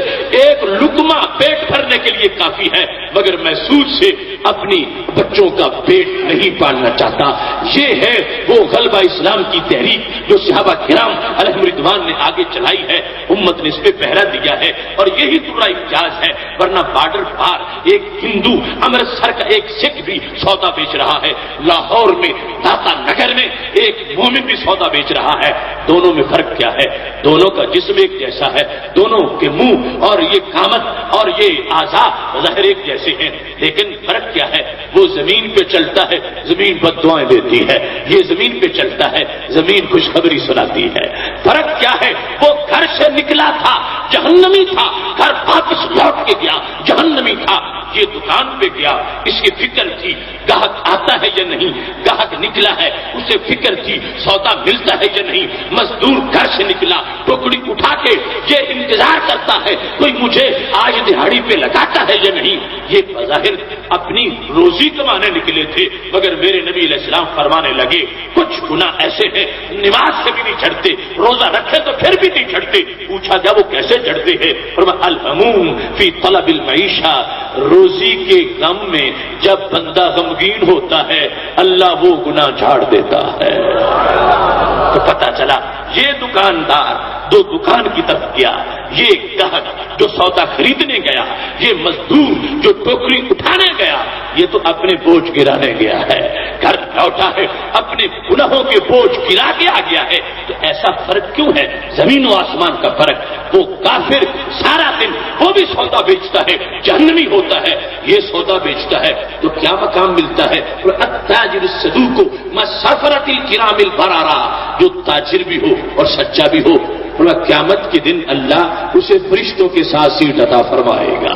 ایک لقمہ پیٹ بھرنے کے لیے کافی ہے، مگر میں سود سے اپنی بچوں کا پیٹ نہیں پالنا چاہتا. یہ ہے وہ غلبہ اسلام کی تحریک جو صحابہ کرام علیہم رضوان نے آگے چلائی ہے، امت نے اس پہ پہرا دیا ہے، اور یہی پورا امتیاز ہے. ورنہ بارڈر پار ایک ہندو امرتسر کا ایک سکھ بھی سودا بیچ رہا ہے، لاہور میں داتا نگر میں ایک مومن بھی سودا بیچ رہا ہے. دونوں میں فرق کیا ہے؟ دونوں کا جسم ایک جیسا ہے، دونوں کے منہ اور یہ قامت اور یہ اعضاء ظاہر ایک جیسے ہیں، لیکن فرق کیا ہے؟ وہ زمین پہ چلتا ہے، زمین بد دعائیں دیتی ہے، یہ زمین پہ چلتا ہے، زمین خوشخبری سناتی ہے. فرق کیا ہے؟ وہ گھر سے نکلا تھا جہنمی تھا، گھر واپس لوٹ کے گیا جہنمی تھا. یہ دکان پہ گیا، اس کی فکر تھی گاہک آتا ہے یا نہیں، گاہک نکلا ہے اسے فکر تھی سودا ملتا ہے یا نہیں. مزدور گھر سے نکلا ٹوکری اٹھا کے یہ انتظار کرتا ہے کوئی مجھے آج دہاڑی پہ لگاتا ہے یا نہیں. یہ بظاہر اپنی روزی کمانے نکلے تھے، مگر میرے نبی علیہ السلام فرمانے لگے کچھ گناہ ایسے ہیں نماز سے بھی نہیں چھڑتے، روزہ رکھے تو پھر بھی نہیں چھڑتے. پوچھا گیا وہ کیسے چھڑتے ہیں؟ فرمایا الہموم فی طلب المعیشہ، روزی کے غم میں جب بندہ غمگین ہوتا ہے اللہ وہ گناہ جھاڑ دیتا ہے. تو پتہ چلا یہ دکاندار جو دکان کی طرف گیا، یہ گاہک جو سودا خریدنے گیا، یہ مزدور جو ٹوکری اٹھانے گیا، یہ تو اپنے بوجھ گرانے گیا ہے، گھر لوٹا ہے اپنے گناہوں کے بوجھ گرا کے آ گیا ہے۔ تو ایسا فرق کیوں ہے؟ زمین و آسمان کا فرق۔ وہ کافر سارا دن وہ بھی سودا بیچتا ہے، جہنمی ہوتا ہے، یہ سودا بیچتا ہے، تو کیا مقام ملتا ہے؟ التاجر الصدوق مسافرت الکرام البرارہ، جو تاجر بھی ہو اور سچا بھی ہو، قیامت کے دن اللہ اسے فرشتوں کے ساتھ سیٹ عطا فرمائے گا۔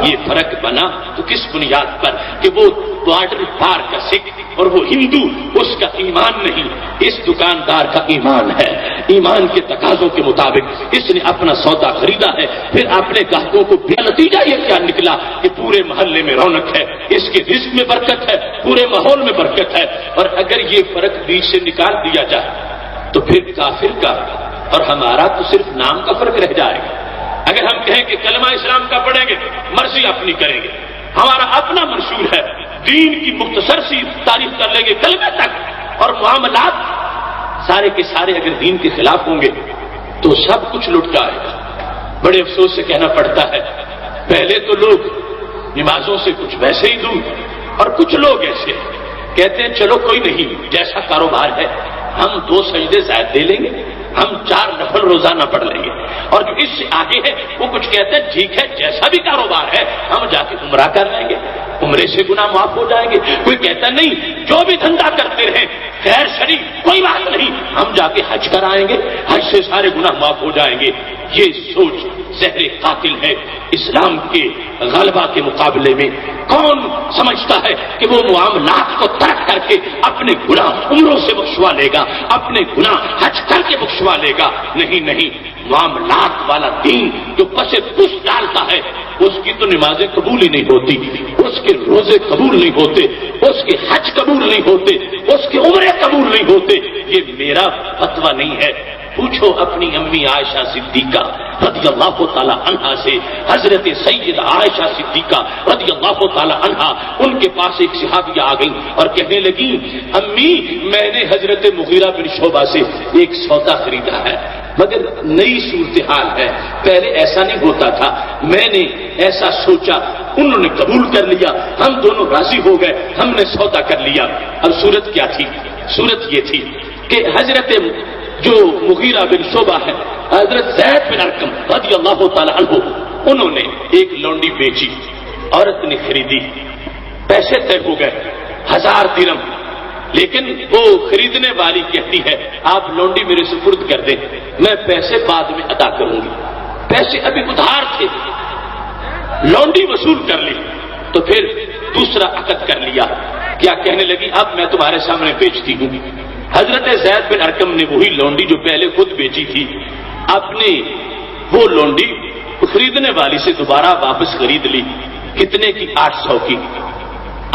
یہ فرق بنا تو کس بنیاد پر کہ وہ بارڈر پار کا سکھ اور وہ ہندو، اس کا ایمان نہیں، اس دکاندار کا ایمان ہے۔ ایمان کے تقاضوں کے مطابق اس نے اپنا سودا خریدا ہے، پھر اپنے گاہکوں کو بھی نتیجہ یہ کیا نکلا کہ پورے محلے میں رونق ہے، اس کے رزق میں برکت ہے، پورے ماحول میں برکت ہے۔ اور اگر یہ فرق بیچ سے نکال دیا جائے تو پھر کافر کا اور ہمارا تو صرف نام کا فرق رہ جائے گا۔ اگر ہم کہیں کہ کلمہ اسلام کا پڑھیں گے، مرضی اپنی کریں گے، ہمارا اپنا منشور ہے، دین کی مختصر سی تعریف کر لیں گے کلمے تک، اور معاملات سارے کے سارے اگر دین کے خلاف ہوں گے تو سب کچھ لٹ جائے گا۔ بڑے افسوس سے کہنا پڑتا ہے، پہلے تو لوگ نمازوں سے کچھ ویسے ہی دور، اور کچھ لوگ ایسے کہتے ہیں چلو کوئی نہیں، جیسا کاروبار ہے ہم 2 سجدے زائد دے لیں گے، ہم 4 نفل روزانہ پڑھ لیں گے، اور جو اس سے آگے ہے وہ کچھ کہتے ہیں ٹھیک ہے جیسا بھی کاروبار ہے ہم جا کے عمرہ کر لیں گے، عمرے سے گناہ معاف ہو جائیں گے۔ کوئی کہتا نہیں جو بھی دھندا کرتے رہیں خیر شریف کوئی بات نہیں، ہم جا کے حج کرائیں گے، حج سے سارے گناہ معاف ہو جائیں گے۔ یہ سوچ زہر قاتل ہے اسلام کے غلبہ کے مقابلے میں۔ کون سمجھتا ہے کہ وہ معاملات کو ترک کر کے اپنے گناہ عمروں سے بخشوا لے گا، اپنے گناہ حج کر کے بخشوا لے گا؟ نہیں نہیں، معاملات والا دین جو پس پس ڈالتا ہے اس کی تو نمازیں قبول ہی نہیں ہوتی، اس کے روزے قبول نہیں ہوتے، اس کے حج قبول نہیں ہوتے، اس کے عمرے قبول نہیں ہوتے۔ یہ میرا فتویٰ نہیں ہے، پوچھو اپنی امی عائشہ صدیقہ رضی اللہ تعالی عنہا سے، حضرت سید عائشہ صدیقہ رضی اللہ تعالی عنہا، ان کے پاس ایک صحابیہ آ گئی اور کہنے لگی امی میں نے حضرت مغیرہ بن شعبہ سے ایک سودا خریدا ہے، مگر نئی صورتحال ہے، پہلے ایسا نہیں ہوتا تھا، میں نے ایسا سوچا، انہوں نے قبول کر لیا، ہم دونوں راضی ہو گئے، ہم نے سودا کر لیا۔ اب صورت کیا تھی؟ صورت یہ تھی کہ حضرت جو مغیرہ بن شعبہ ہے، حضرت زید بن ارقم رضی اللہ تعالی عنہ، انہوں نے ایک لونڈی بیچی، عورت نے خریدی، پیسے طے ہو گئے 1000 درہم، لیکن وہ خریدنے والی کہتی ہے آپ لونڈی میرے سپرد کر دیں، میں پیسے بعد میں ادا کروں گی۔ پیسے ابھی ادھار تھے، لونڈی وصول کر لی تو پھر دوسرا عقد کر لیا، کیا کہنے لگی اب میں تمہارے سامنے بیچتی ہوں۔ حضرت زید بن ارقم نے وہی لونڈی جو پہلے خود بیچی تھی، اپنی وہ لونڈی خریدنے والی سے دوبارہ واپس خرید لی، کتنے کی؟ 800 کی۔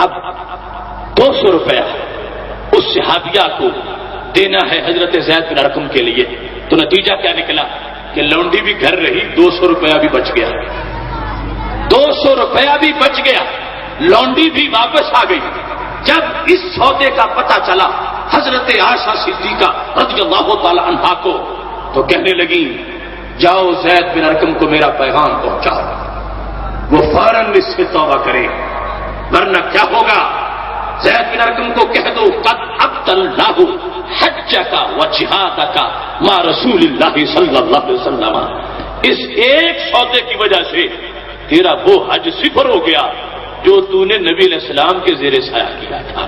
اب 200 روپیہ اس صحابیہ کو دینا ہے حضرت زید بن ارقم کے لیے، تو نتیجہ کیا نکلا کہ لونڈی بھی گھر رہی، 200 روپیہ بھی بچ گیا، 200 روپیہ بھی بچ گیا، لونڈی بھی واپس آ گئی۔ جب اس سودے کا پتہ چلا حضرت عائشہ صدیقہ رضی اللہ تعالی عنہا کو، تو کہنے لگی جاؤ زید بن ارقم کو میرا پیغام پہنچاؤ، وہ فوراً اس سے توبہ کرے، ورنہ کیا ہوگا؟ زید بن ارقم کو کہہ دو قد ابطل اللہ حجک و جہادک مع رسول اللہ صلی اللہ علیہ وسلم، اس ایک سودے کی وجہ سے تیرا وہ حج صفر ہو گیا جو تو نے نبی علیہ السلام کے زیر سایہ کیا تھا۔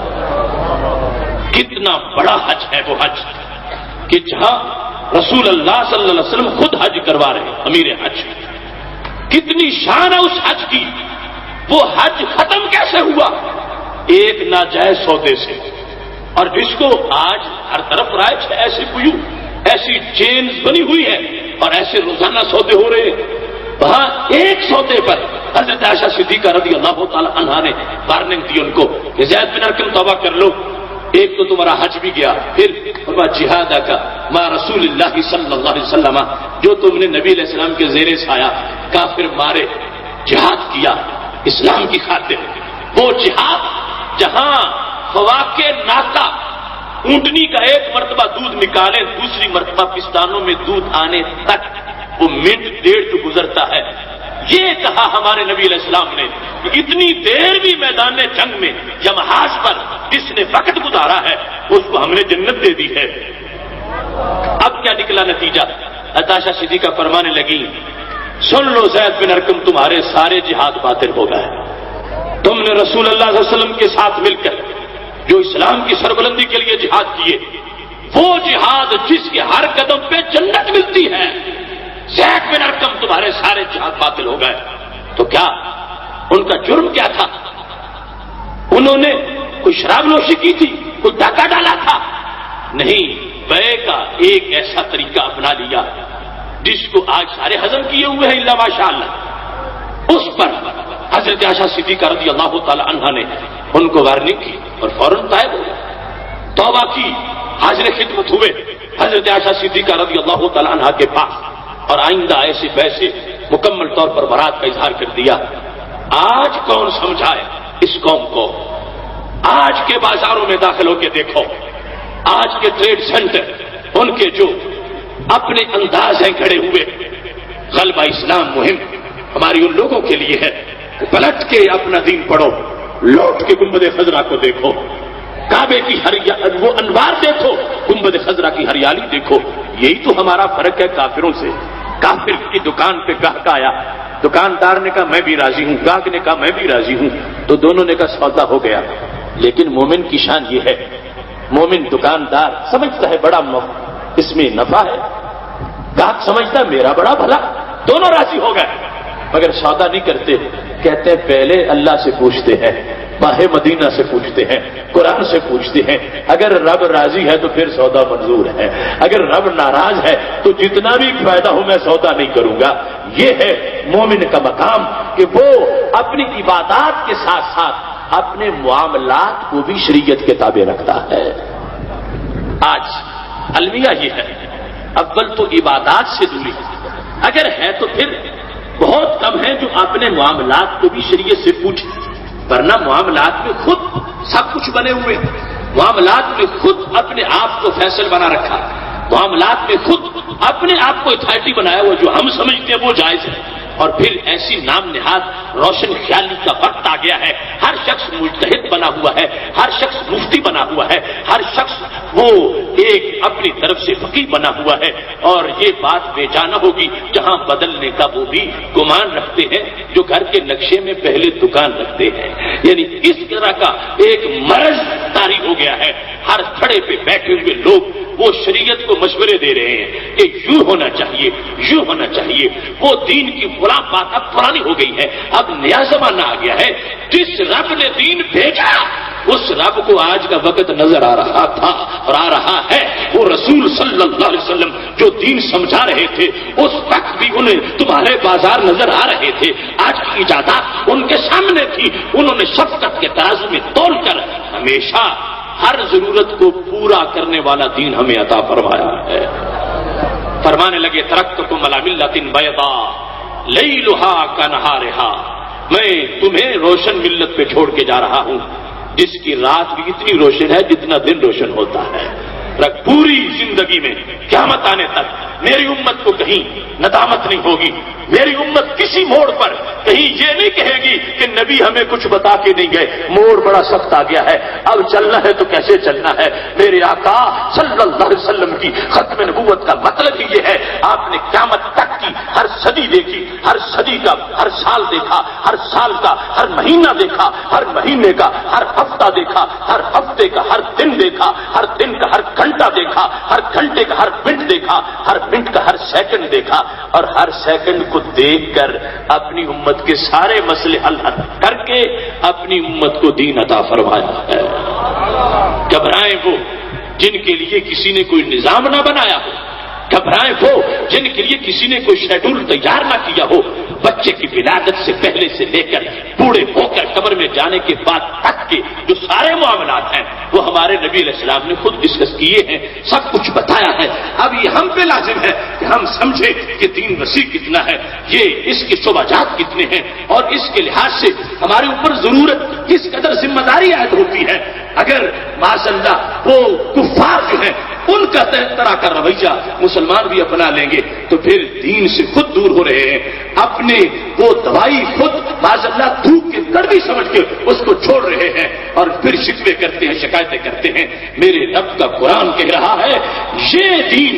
کتنا بڑا حج ہے وہ حج کہ جہاں رسول اللہ صلی اللہ علیہ وسلم خود حج کروا رہے، امیر حج، کتنی شان ہے اس حج کی۔ وہ حج ختم کیسے ہوا؟ ایک ناجائز سودے سے، اور جس کو آج ہر طرف رائج ہے، ایسی کوئی ایسی چینز بنی ہوئی ہے اور ایسے روزانہ سودے ہو رہے ہیں، وہاں ایک سودے پر حضرت عائشہ صدیقہ رضی اللہ تعالی عنہا نے وارننگ دی ان کو کہ زید بن ارقم توبہ کر لو، ایک تو تمہارا حج بھی گیا، پھر جہاد کا مع رسول اللہ صلی اللہ علیہ وسلم، جو تم نے نبی علیہ السلام کے زیر سایہ کافر مارے، جہاد کیا اسلام کی خاطر، وہ جہاد جہاں فواکہ ناکا اونٹنی کا ایک مرتبہ دودھ نکالے، دوسری مرتبہ پستانوں میں دودھ آنے تک وہ منٹ ڈیڑھ جو گزرتا ہے، یہ کہا ہمارے نبی علیہ السلام نے کہ اتنی دیر بھی میدان جنگ میں یا محاذ پر جس نے وقت گزارا ہے اس کو ہم نے جنت دے دی ہے۔ اب کیا نکلا نتیجہ؟ عطاشہ صدیقہ فرمانے لگی سن لو زید بن ارقم تمہارے سارے جہاد باطل ہو گئے، تم نے رسول اللہ صلی اللہ علیہ وسلم کے ساتھ مل کر جو اسلام کی سربلندی کے لیے جہاد کیے، وہ جہاد جس کے ہر قدم پہ جنت ملتی ہے، زید بن ارقم تمہارے سارے جہاد باطل ہو گئے۔ تو کیا ان کا جرم کیا تھا؟ انہوں نے کوئی شراب نوشی کی تھی، کوئی ڈاکہ ڈالا تھا؟ نہیں، بیع کا ایک ایسا طریقہ اپنا لیا جس کو آج سارے ہضم کیے ہوئے ہیں الا ماشاء اللہ۔ اس پر حضرت عائشہ صدیقہ رضی اللہ تعالی عنہا نے ان کو وارننگ کی اور فوراً طائب ہو گئے، توبہ کی، حاضر خدمت ہوئے حضرت عائشہ صدیقہ رضی اللہ تعالی عنہا کے پاس، اور آئندہ ایسے ویسے مکمل طور پر برات کا اظہار کر دیا۔ آج کون سمجھائے اس قوم کو؟ آج کے بازاروں میں داخل ہو کے دیکھو، آج کے ٹریڈ سینٹر ان کے جو اپنے انداز ہیں کھڑے ہوئے، غلبہ اسلام مہم ہماری ان لوگوں کے لیے ہے، پلٹ کے اپنا دین پڑھو، لوٹ کے گنبد خضرا کو دیکھو، کعبے کی وہ انوار دیکھو، گنبد خضرا کی ہریالی دیکھو۔ یہی تو ہمارا فرق ہے کافروں سے۔ کافر کی دکان پہ گاہک آیا، دکاندار نے کہا میں بھی راضی ہوں، گاہک نے کہا میں بھی راضی ہوں، تو دونوں نے کہا سودا ہو گیا۔ لیکن مومن کی شان یہ ہے، مومن دکاندار سمجھتا ہے بڑا اس میں نفع ہے، گاہک سمجھتا ہے میرا بڑا بھلا، دونوں راضی ہو گئے، مگر سودا نہیں کرتے، کہتے ہیں پہلے اللہ سے پوچھتے ہیں، ماہ مدینہ سے پوچھتے ہیں، قرآن سے پوچھتے ہیں، اگر رب راضی ہے تو پھر سودا منظور ہے، اگر رب ناراض ہے تو جتنا بھی فائدہ ہو میں سودا نہیں کروں گا۔ یہ ہے مومن کا مقام کہ وہ اپنی عبادات کے ساتھ ساتھ اپنے معاملات کو بھی شریعت کے تابع رکھتا ہے۔ آج المیہ یہ ہے، اول تو عبادات سے دوری، اگر ہے تو پھر بہت کم ہیں جو اپنے معاملات کو بھی شریعت سے پوچھیں، ورنہ معاملات میں خود سب کچھ بنے ہوئے، معاملات میں خود اپنے آپ کو فیصل بنا رکھا، معاملات میں خود اپنے آپ کو اتھارٹی بنایا ہوا، جو ہم سمجھتے ہیں وہ جائز ہے، اور پھر ایسی نام نہاد روشن خیالی کا وقت آ گیا ہے، ہر شخص مجتہد بنا ہوا ہے، ہر شخص مفتی بنا ہوا ہے، ہر شخص وہ ایک اپنی طرف سے فقیہ بنا ہوا ہے، اور یہ بات بے جانا ہوگی جہاں بدلنے کا وہ بھی گمان رکھتے ہیں جو گھر کے نقشے میں پہلے دکان رکھتے ہیں۔ یعنی اس طرح کا ایک مرض طاری ہو گیا ہے، ہر کھڑے پہ بیٹھے ہوئے لوگ وہ شریعت کو مشورے دے رہے ہیں کہ یوں ہونا چاہیے، یوں ہونا چاہیے، وہ دین کی فلاں بات اب پرانی ہو گئی ہے، اب نیا زمانہ آ گیا ہے، جس رب نے دین بھیجا اس رب کو آج کا وقت نظر آ رہا تھا اور آ رہا ہے، وہ رسول صلی اللہ علیہ وسلم جو دین سمجھا رہے تھے اس وقت بھی انہیں تمہارے بازار نظر آ رہے تھے، آج کی ایجادات ان کے سامنے تھی، انہوں نے شفقت کے ترازو میں تول کر ہمیشہ ہر ضرورت کو پورا کرنے والا دین ہمیں عطا فرمایا ہے۔ فرمانے لگے ترکتکم علی ملۃ بیضاء لیلھا کنہارھا، میں تمہیں روشن ملت پہ چھوڑ کے جا رہا ہوں جس کی رات بھی اتنی روشن ہے جتنا دن روشن ہوتا ہے۔ پوری زندگی میں قیامت آنے تک میری امت کو کہیں ندامت نہیں ہوگی، میری امت کسی موڑ پر کہیں یہ نہیں کہے گی کہ نبی ہمیں کچھ بتا کے نہیں گئے، موڑ بڑا سخت آ گیا ہے، اب چلنا ہے تو کیسے چلنا ہے۔ میرے آقا صلی اللہ علیہ وسلم کی ختم نبوت کا مطلب ہی یہ ہے، آپ نے قیامت تک کی ہر صدی دیکھی، ہر صدی کا ہر سال دیکھا، ہر سال کا ہر مہینہ دیکھا، ہر مہینے کا ہر ہفتہ دیکھا، ہر ہفتے کا ہر دن دیکھا، ہر دن کا ہر گھنٹہ دیکھا، ہر گھنٹے کا ہر منٹ دیکھا، ہر منٹ کا ہر سیکنڈ دیکھا، اور ہر سیکنڈ کو دیکھ کر اپنی امت کے سارے مسئلے حل کر کے اپنی امت کو دین عطا فرمایا ہے۔ گھبرائیں وہ جن کے لیے کسی نے کوئی نظام نہ بنایا ہو، گھبرائیں وہ جن کے لیے کسی نے کوئی شیڈول تیار نہ کیا ہو، بچے کی ولادت سے پہلے سے لے کر بوڑھے ہو کر قبر میں جانے کے بعد تک کے جو سارے معاملات ہیں وہ ہمارے نبی علیہ السلام نے خود ڈسکس کیے ہیں، سب کچھ بتایا ہے۔ اب یہ ہم پہ لازم ہے کہ ہم سمجھیں کہ دین وسیع کتنا ہے، یہ اس کے شعبہ جات کتنے ہیں، اور اس کے لحاظ سے ہمارے اوپر ضرورت کس قدر ذمہ داری عائد ہوتی ہے۔ اگر معاذ اللہ وہ کفار جو ہیں ان کا طرح کا رویہ مسلمان بھی اپنا لیں گے تو پھر دین سے خود دور ہو رہے ہیں. اپنے وہ دوائی خود باز اللہ دھوپ کے کڑوی سمجھ کے اس کو چھوڑ رہے ہیں اور پھر شکوے کرتے ہیں, شکایتیں کرتے ہیں. میرے رب کا قرآن کہہ رہا ہے یہ دین,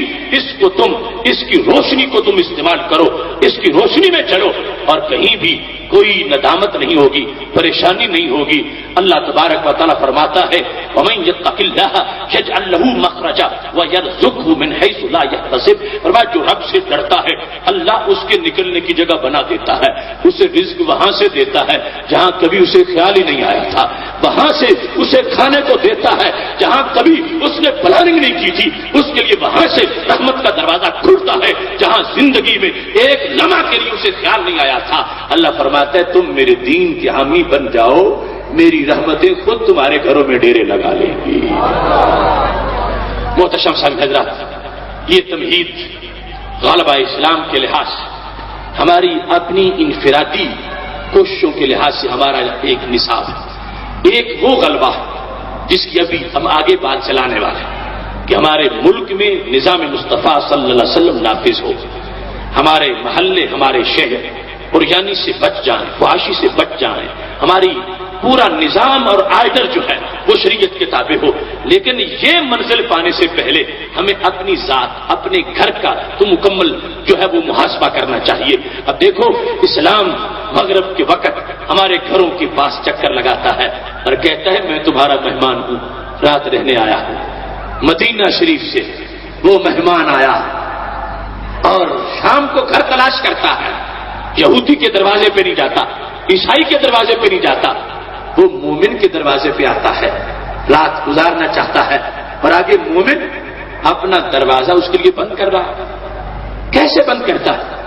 اس کی روشنی کو تم استعمال کرو, اس کی روشنی میں چلو اور کہیں بھی کوئی ندامت نہیں ہوگی, پریشانی نہیں ہوگی. اللہ تبارک و تعالیٰ فرماتا ہے وَمَن يَتَّقِ اللَّهَ يَجْعَل لَّهُ مَخْرَجًا وَيَرْزُقْهُ مِنْ حَيْثُ لَا يَحْتَسِبُ. فرمایا جو رب سے ڈرتا ہے اللہ اس کے نکلنے کی جگہ بنا دیتا ہے, اسے رزق وہاں سے دیتا ہے جہاں کبھی اسے خیال ہی نہیں آیا تھا, وہاں سے اسے کھانے کو دیتا ہے جہاں کبھی اس نے پلاننگ نہیں کی تھی, اس کے لیے وہاں سے رحمت کا دروازہ کھلتا ہے جہاں زندگی میں ایک لمحہ کے لیے اسے خیال نہیں آیا تھا. اللہ فرماتا ہے تم میرے دین کے حامی بن جاؤ, میری رحمتیں خود تمہارے گھروں میں ڈیرے لگا لیں گی. محتشم صاحب حضرات, یہ تمہید غالبہ اسلام کے لحاظ سے ہماری اپنی انفرادی کوششوں کے لحاظ سے ہمارا ایک نصاب ہے, ایک وہ غلبہ جس کی ابھی ہم آگے بات چلانے والے ہیں کہ ہمارے ملک میں نظام مصطفیٰ صلی اللہ علیہ وسلم نافذ ہو, ہمارے محلے ہمارے شہر عریانی سے بچ جائیں, فحاشی سے بچ جائیں, ہماری پورا نظام اور آرڈر جو ہے وہ شریعت کے تابع ہو. لیکن یہ منزل پانے سے پہلے ہمیں اپنی ذات, اپنے گھر کا تو مکمل جو ہے وہ محاسبہ کرنا چاہیے. اب دیکھو اسلام مغرب کے وقت ہمارے گھروں کے پاس چکر لگاتا ہے اور کہتا ہے میں تمہارا مہمان ہوں, رات رہنے آیا ہوں. مدینہ شریف سے وہ مہمان آیا اور شام کو گھر تلاش کرتا ہے, یہودی کے دروازے پہ نہیں جاتا, عیسائی کے دروازے پہ نہیں جاتا, وہ مومن کے دروازے پہ آتا ہے, رات گزارنا چاہتا ہے اور آگے مومن اپنا دروازہ اس کے لیے بند کر رہا. کیسے بند کرتا ہے؟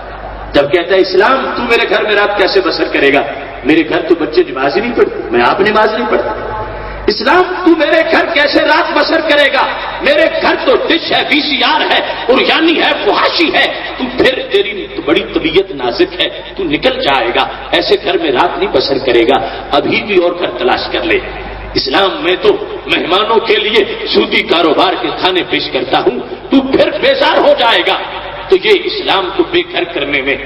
جب کہتا ہے اسلام تو میرے گھر میں رات کیسے بسر کرے گا, میرے گھر تو بچے نماز ہی نہیں پڑھتے, میں آپ نماز نہیں پڑھتا. اسلام تو میرے گھر کیسے رات بسر کرے گا, میرے گھر تو ڈش ہے, VCR ہے, عریانی ہے, فحاشی ہے, تو پھر تیری تو بڑی طبیعت نازک ہے, تو نکل جائے گا, ایسے گھر میں رات نہیں بسر کرے گا, ابھی بھی اور گھر تلاش کر لے. اسلام میں تو مہمانوں کے لیے سودی کاروبار کے کھانے پیش کرتا ہوں, تو پھر بیزار ہو جائے گا. تو یہ اسلام کو بے گھر کرنے میں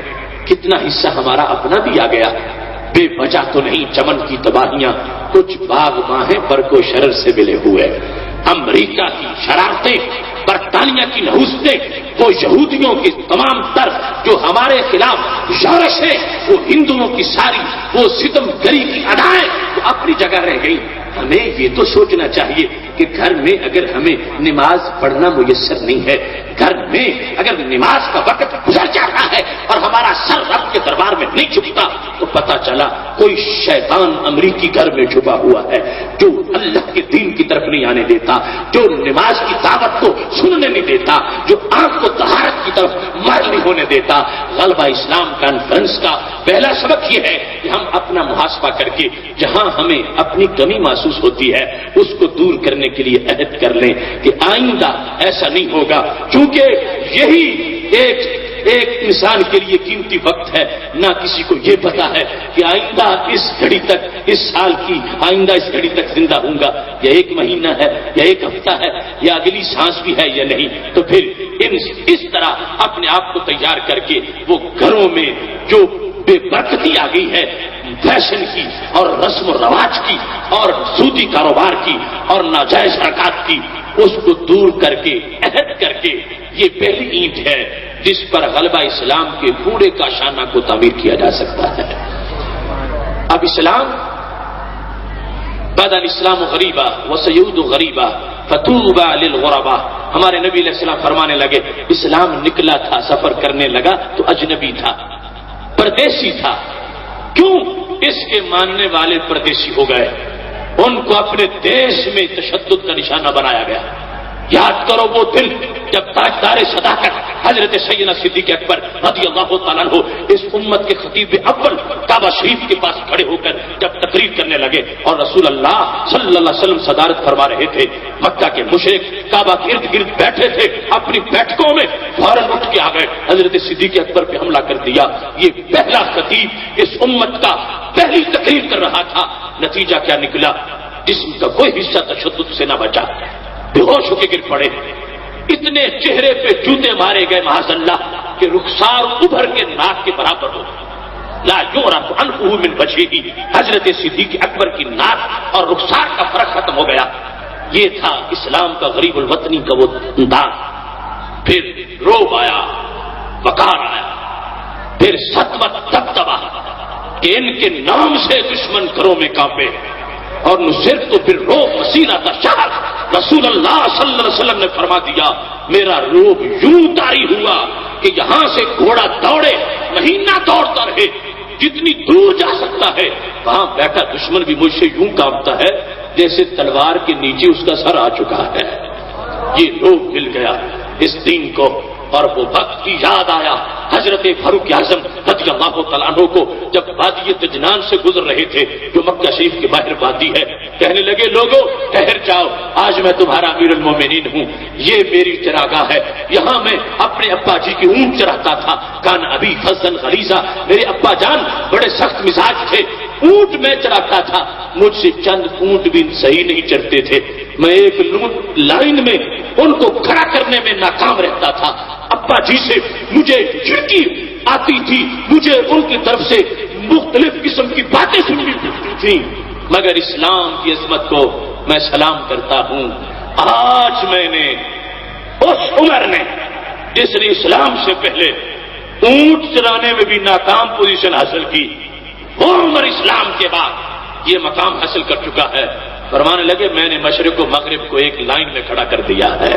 کتنا حصہ ہمارا اپنا بھی آ گیا. بے وجہ تو نہیں چمن کی تباہیاں, کچھ باغ ماہیں برق و شرر سے ملے ہوئے. امریکہ کی شرارتیں, برطانیہ کی نحوستیں, وہ یہودیوں کی تمام تر جو ہمارے خلاف یورش ہے, وہ ہندوؤں کی ساری وہ ستم گری کی ادائیں وہ اپنی جگہ رہ گئی. ہمیں یہ تو سوچنا چاہیے کہ گھر میں اگر ہمیں نماز پڑھنا میسر نہیں ہے, گھر میں اگر نماز کا وقت گزر جاتا ہے اور ہمارا سر رب کے دربار میں نہیں چھپتا, تو پتہ چلا کوئی شیطان امریکی گھر میں چھپا ہوا ہے جو اللہ کے دین کی طرف نہیں آنے دیتا, جو نماز کی دعوت کو سننے نہیں دیتا, جو آنکھ کو طہارت کی طرف مائل نہیں ہونے دیتا. غلبہ اسلام کانفرنس کا پہلا سبق یہ ہے کہ ہم اپنا محاسبہ کر کے جہاں ہمیں اپنی کمی محسوس ہوتی ہے اس کو دور کرنے کے لیے عہد کر لیں کہ آئندہ ایسا نہیں ہوگا, کیونکہ یہی ایک انسان کے لیے قیمتی وقت ہے. نہ کسی کو یہ پتا ہے کہ آئندہ اس گھڑی تک, اس سال کی آئندہ اس گھڑی تک زندہ ہوں گا, یا ایک مہینہ ہے, یا ایک ہفتہ ہے, یا اگلی سانس بھی ہے یا نہیں. تو پھر اس طرح اپنے آپ کو تیار کر کے وہ گھروں میں جو بے برکتی آ گئی ہے فیشن کی اور رسم و رواج کی اور سودی کاروبار کی اور ناجائز حرکات کی, اس کو دور کر کے عہد کر کے یہ پہلی اینٹ ہے جس پر غلبہ اسلام کے پورے کاشانہ کو تعمیر کیا جا سکتا ہے. اب اسلام بدل اسلام غریبہ وسیعود غریبہ فتوبہ للغربا. ہمارے نبی علیہ السلام فرمانے لگے اسلام نکلا تھا, سفر کرنے لگا تو اجنبی تھا, پردیسی تھا. کیوں؟ اس کے ماننے والے پردیسی ہو گئے, ان کو اپنے دیش میں تشدد کا نشانہ بنایا گیا. یاد کرو وہ دن جب تاجدار صداقت حضرت سیدنا صدیق اکبر رضی اللہ تعالیٰ عنہ اس امت کے خطیب اول کعبہ شریف کے پاس کھڑے ہو کر جب تقریر کرنے لگے اور رسول اللہ صلی اللہ علیہ وسلم صدارت فرما رہے تھے, مکہ کے مشرک کعبہ کے ارد گرد بیٹھے تھے اپنی بیٹھکوں میں, فوراً اٹھ کے آ گئے, حضرت صدیق اکبر پہ حملہ کر دیا. یہ پہلا خطیب اس امت کا پہلی تقریر کر رہا تھا. نتیجہ کیا نکلا؟ جسم کا کوئی حصہ تشدد سے نہ بچا, بے ہوش ہو کے گر پڑے. اتنے چہرے پہ جوتے مارے گئے معاذ اللہ کہ رخسار ابھر کے ناک کے برابر ہو لا یعرف عنہ من وجہہ. حضرت صدیق اکبر کی ناک اور رخسار کا فرق ختم ہو گیا. یہ تھا اسلام کا غریب الوطنی کا وہ انداز. پھر روب آیا، وقار آیا، پھر سطوت دبدبا کہ ان کے نام سے دشمن گھروں میں کانپے. اور نہ صرف تو پھر روب مسیرہ کا شہر. رسول اللہ صلی اللہ علیہ وسلم نے فرما دیا میرا روب یوں طاری ہوا کہ یہاں سے گھوڑا دوڑے مہینہ دوڑتا رہے، جتنی دور جا سکتا ہے وہاں بیٹھا دشمن بھی مجھ سے یوں کانپتا ہے جیسے تلوار کے نیچے اس کا سر آ چکا ہے. یہ روب مل گیا اس دین کو. اور وہ وقت کی یاد آیا حضرت فاروق اعظم رضی اللہ تعالیٰ عنہ کو جب وادی دجنان سے گزر رہے تھے جو مکہ شریف کے باہر وادی ہے. کہنے لگے لوگوں ٹھہر جاؤ، آج میں تمہارا امیر المومنین ہوں، یہ میری چراگاہ ہے، یہاں میں اپنے ابا جی کی اونٹ چراتا تھا. کان ابی فضل غلیظہ، میرے ابا جان بڑے سخت مزاج تھے، اونٹ میں چراتا تھا، مجھ سے چند اونٹ بھی صحیح نہیں چرتے تھے. میں ایک لائن میں ان کو کھڑا کرنے میں ناکام رہتا تھا. ابا جی سے مجھے جھڑکی آتی تھی، مجھے ان کی طرف سے مختلف قسم کی باتیں سننی پڑتی تھیں، مگر اسلام کی عظمت کو میں سلام کرتا ہوں. آج میں نے اس عمر نے جس نے اسلام سے پہلے اونٹ چرانے میں بھی ناکام پوزیشن حاصل کی، وہ عمر اسلام کے بعد یہ مقام حاصل کر چکا ہے. فرمانے لگے میں نے مشرق و مغرب کو ایک لائن میں کھڑا کر دیا ہے.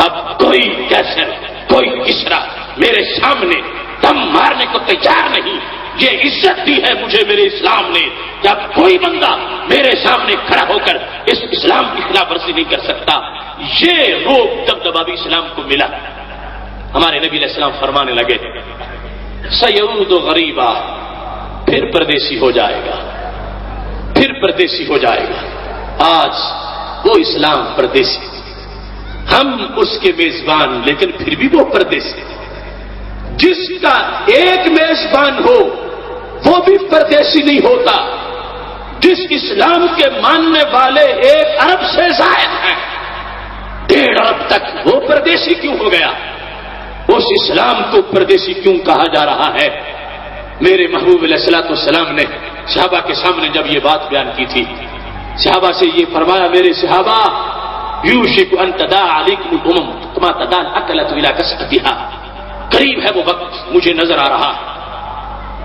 اب کوئی کیسر، کوئی کسرا میرے سامنے دم مارنے کو تیار نہیں. یہ عزت دی ہے مجھے میرے اسلام نے. جب کوئی بندہ میرے سامنے کھڑا ہو کر اس اسلام کی خلاف ورزی نہیں کر سکتا. یہ روب دبدبا بھی اسلام کو ملا. ہمارے نبی علیہ السلام فرمانے لگے سیعود غریبا، پھر پردیسی ہو جائے گا، پھر پردیسی ہو جائے گا. آج وہ اسلام پردیسی، ہم اس کے میزبان لیکن پھر بھی وہ پردیسی. جس کا ایک میزبان ہو وہ بھی پردیسی نہیں ہوتا. جس اسلام کے ماننے والے 1 ارب سے زائد ہیں، 1.5 ارب تک، وہ پردیسی کیوں ہو گیا؟ اس اسلام کو پردیسی کیوں کہا جا رہا ہے؟ میرے محبوب علیہ الصلوۃ والسلام نے صحابہ کے سامنے جب یہ بات بیان کی تھی، صحابہ سے یہ فرمایا میرے صحابہ یوشک ان تداع علیکم الامم کما تداع الاکلۃ الی کسأتها، قریب ہے وہ وقت مجھے نظر آ رہا.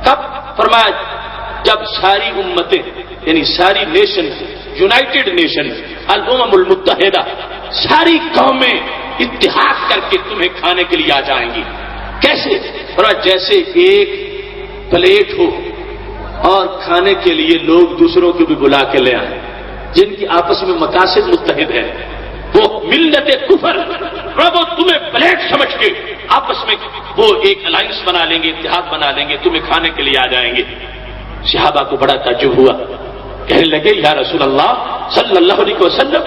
کب؟ فرمایا جب ساری امتیں یعنی ساری نیشن، یونائٹڈ نیشن، الامم المتحدہ، ساری قومیں اتحاد کر کے تمہیں کھانے کے لیے آ جائیں گی. کیسے؟ فرمایا جیسے ایک پلیٹ ہو اور کھانے کے لیے لوگ دوسروں کو بھی بلا کے لے آئیں جن کی آپس میں مقاصد متحد ہے. وہ ملت کفر وہ تمہیں پلیٹ سمجھ کے آپس میں وہ ایک الائنس بنا لیں گے، اتحاد بنا لیں گے، تمہیں کھانے کے لیے آ جائیں گے. صحابہ کو بڑا تعجب ہوا، کہنے لگے یا رسول اللہ صلی اللہ علیہ وسلم،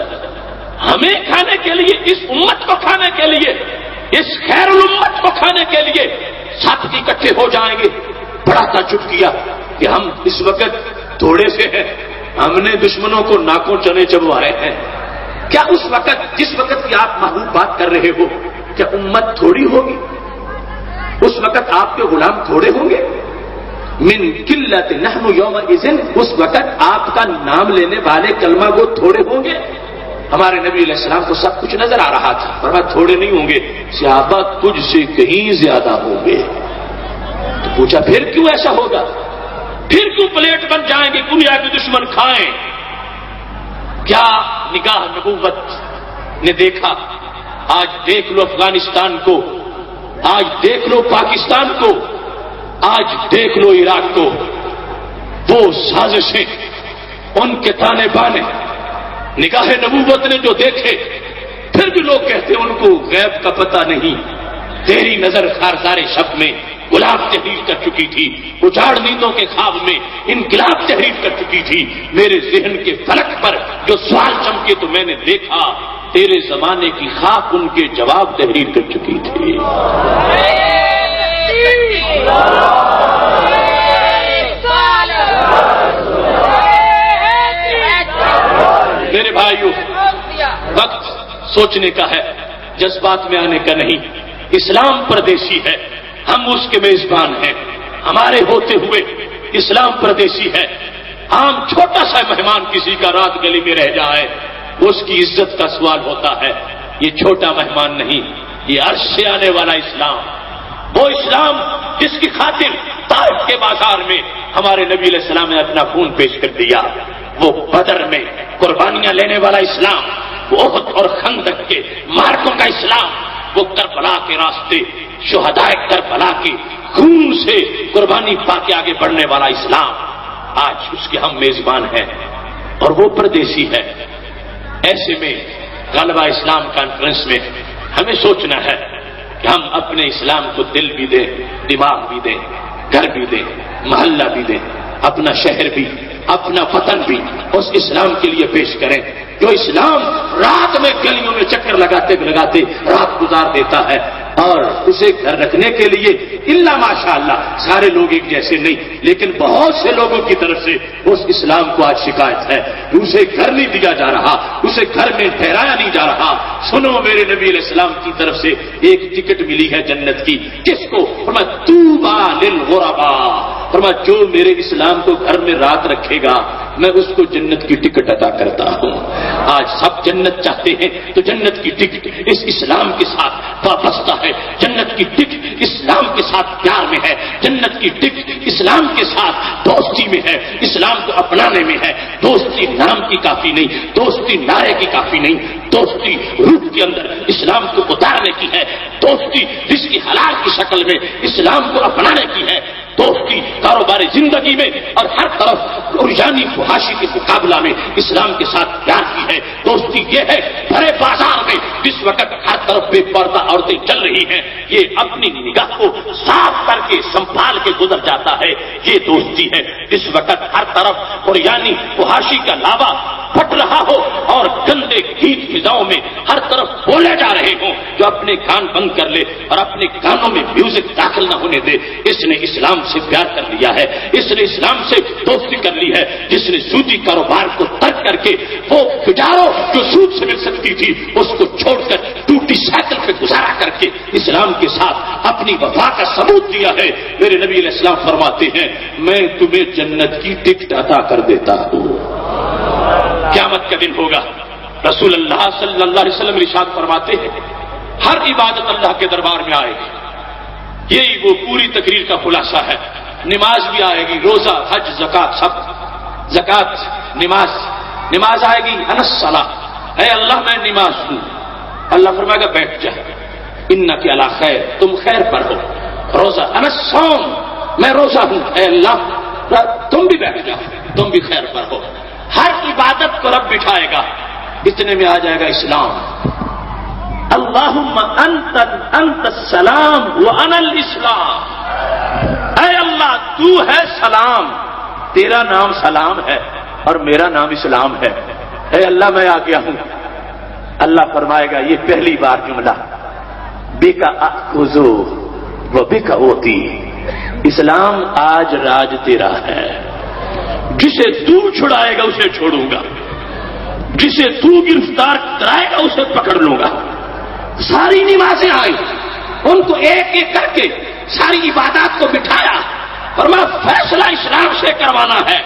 ہمیں کھانے کے لیے، اس امت کو کھانے کے لیے، اس خیر الامت کو کھانے کے لیے ساتھ اکٹھے ہو جائیں گے؟ بڑا تعجب کیا کہ ہم اس وقت تھوڑے سے ہیں، ہم نے دشمنوں کو ناکوں چنے چبوائے ہیں. کیا اس وقت جس وقت کی آپ محبوب بات کر رہے ہو کیا امت تھوڑی ہوگی؟ اس وقت آپ کے غلام تھوڑے ہوں گے؟ من قلت نحن یومئذ، اس وقت آپ کا نام لینے والے کلمہ وہ تھوڑے ہوں گے؟ ہمارے نبی علیہ السلام کو سب کچھ نظر آ رہا تھا، فرمایا تھوڑے نہیں ہوں گے، صحابہ تجھ سے کہیں زیادہ ہوں گے. تو پوچھا پھر کیوں ایسا ہوگا؟ پھر کیوں پلیٹ بن جائیں گے دنیا کے دشمن کھائیں؟ کیا نگاہ نبوت نے دیکھا؟ آج دیکھ لو افغانستان کو، آج دیکھ لو پاکستان کو، آج دیکھ لو عراق کو. وہ سازشیں، ان کے تانے بانے نگاہ نبوت نے جو دیکھے، پھر بھی لوگ کہتے ان کو غیب کا پتہ نہیں. تیری نظر خارزار شب میں گلاب تحریر کر چکی تھی، اجاڑ نیندوں کے خواب میں انقلاب تحریر کر چکی تھی. میرے ذہن کے فلک پر جو سوال چمکے تو میں نے دیکھا تیرے زمانے کی خاک ان کے جواب تحریر کر چکی تھی. میرے بھائیوں، وقت سوچنے کا ہے. جذبات میں آنے کا نہیں. اسلام پردیسی ہے، ہم اس کے میزبان ہیں. ہمارے ہوتے ہوئے اسلام پردیسی ہے. عام چھوٹا سا مہمان کسی کا رات گلی میں رہ جائے اس کی عزت کا سوال ہوتا ہے. یہ چھوٹا مہمان نہیں، یہ عرش سے آنے والا اسلام، وہ اسلام جس کی خاطر طائف کے بازار میں ہمارے نبی علیہ السلام نے اپنا خون پیش کر دیا، وہ بدر میں قربانیاں لینے والا اسلام، وہ احد اور خندق کے مارکوں کا اسلام، وہ کربلا کے راستے شہدائے کربلا کے خون سے قربانی پا کے آگے بڑھنے والا اسلام. آج اس کے ہم میزبان ہیں اور وہ پردیسی ہے. ایسے میں غلبہ اسلام کانفرنس میں ہمیں سوچنا ہے کہ ہم اپنے اسلام کو دل بھی دیں، دماغ بھی دیں، گھر بھی دیں، محلہ بھی دیں، اپنا شہر بھی، اپنا وطن بھی اس اسلام کے لیے پیش کریں جو اسلام رات میں گلیوں میں چکر لگاتے لگاتے رات گزار دیتا ہے. اور اسے گھر رکھنے کے لیے الا ماشاء اللہ سارے لوگ ایک جیسے نہیں، لیکن بہت سے لوگوں کی طرف سے اس اسلام کو آج شکایت ہے، اسے گھر نہیں دیا جا رہا، اسے گھر میں ٹھہرایا نہیں جا رہا. سنو، میرے نبی علیہ السلام کی طرف سے ایک ٹکٹ ملی ہے جنت کی. کس کو؟ فرمایا طوبی للغرباء، فرمایا جو میرے اسلام کو گھر میں رات رکھے گا میں اس کو جنت کی ٹکٹ عطا کرتا ہوں. آج سب جنت چاہتے ہیں تو جنت کی ٹکٹ اس اسلام کے ساتھ وابستہ ہے، جنت کی ٹکٹ اسلام کے ساتھ پیار میں ہے، جنت کی ٹکٹ اسلام کے ساتھ دوستی میں ہے، اسلام کو اپنانے میں ہے. دوستی نام کی کافی نہیں، دوستی نعرے کی کافی نہیں، دوستی روح کے اندر اسلام کو اتارنے کی ہے، دوستی جس کی حلال کی شکل میں اسلام کو اپنانے کی ہے، دوستی کاروباری زندگی میں اور ہر طرف عریانی فحاشی کے مقابلہ میں اسلام کے ساتھ پیار کی ہے. دوستی یہ ہے بڑے بازار میں جس وقت ہر طرف بے پردہ عورتیں چل رہی ہیں، یہ اپنی نگاہ کو صاف کر کے سنبھال کے گزر جاتا ہے. یہ دوستی ہے جس وقت ہر طرف عریانی فحاشی کا لاوا پھٹ رہا ہو اور گندے گیت فضاؤں میں ہر طرف بولے جا رہے ہوں، جو اپنے کان بند کر لے اور اپنے کانوں میں میوزک داخل نہ ہونے دے. اس نے اسلام سے پیار کر لیا ہے، اس نے اسلام سے دوستی کر لی ہے. جس نے سودی کاروبار کو ترک کر کے وہ تجاروں جو سود سے مل سکتی تھی اس کو چھوڑ کر ٹوٹی سائیکل پہ گزارا کر کے اسلام کے ساتھ اپنی وفا کا ثبوت دیا ہے. میرے نبی علیہ السلام فرماتے ہیں میں تمہیں جنت کی ٹکٹ عطا کر دیتا ہوں. قیامت کا دن ہوگا، رسول اللہ صلی اللہ علیہ وسلم ارشاد فرماتے ہیں ہر عبادت اللہ کے دربار میں آئے گی. یہی وہ پوری تقریر کا خلاصہ ہے. نماز بھی آئے گی، روزہ، حج، زکات، سب. زکات، نماز آئے گی. الصلاۃ، اے اللہ میں نماز ہوں. اللہ فرمائے گا بیٹھ جا، انک علی خیر، تم خیر پر ہو. روزہ، الصوم، میں روزہ ہوں. اے اللہ تم بھی بیٹھ جاؤ، تم بھی خیر پر ہو. ہر عبادت کو رب بٹھائے گا. اتنے میں آ جائے گا اسلام. اللہم انت السلام وانا الاسلام. اے اللہ تو ہے سلام، تیرا نام سلام ہے اور میرا نام اسلام ہے. اے اللہ میں آ گیا ہوں. اللہ فرمائے گا یہ پہلی بار جملہ، بکا اخذو و بکا اوتی. اسلام آج راج تیرا ہے، جسے تو چھڑائے گا اسے چھوڑوں گا، جسے تو گرفتار کرائے گا اسے پکڑ لوں گا. ساری نمازیں آئی، ان کو ایک ایک کر کے ساری عبادات کو بٹھایا. فرمایا فیصلہ اسلام سے کروانا ہے.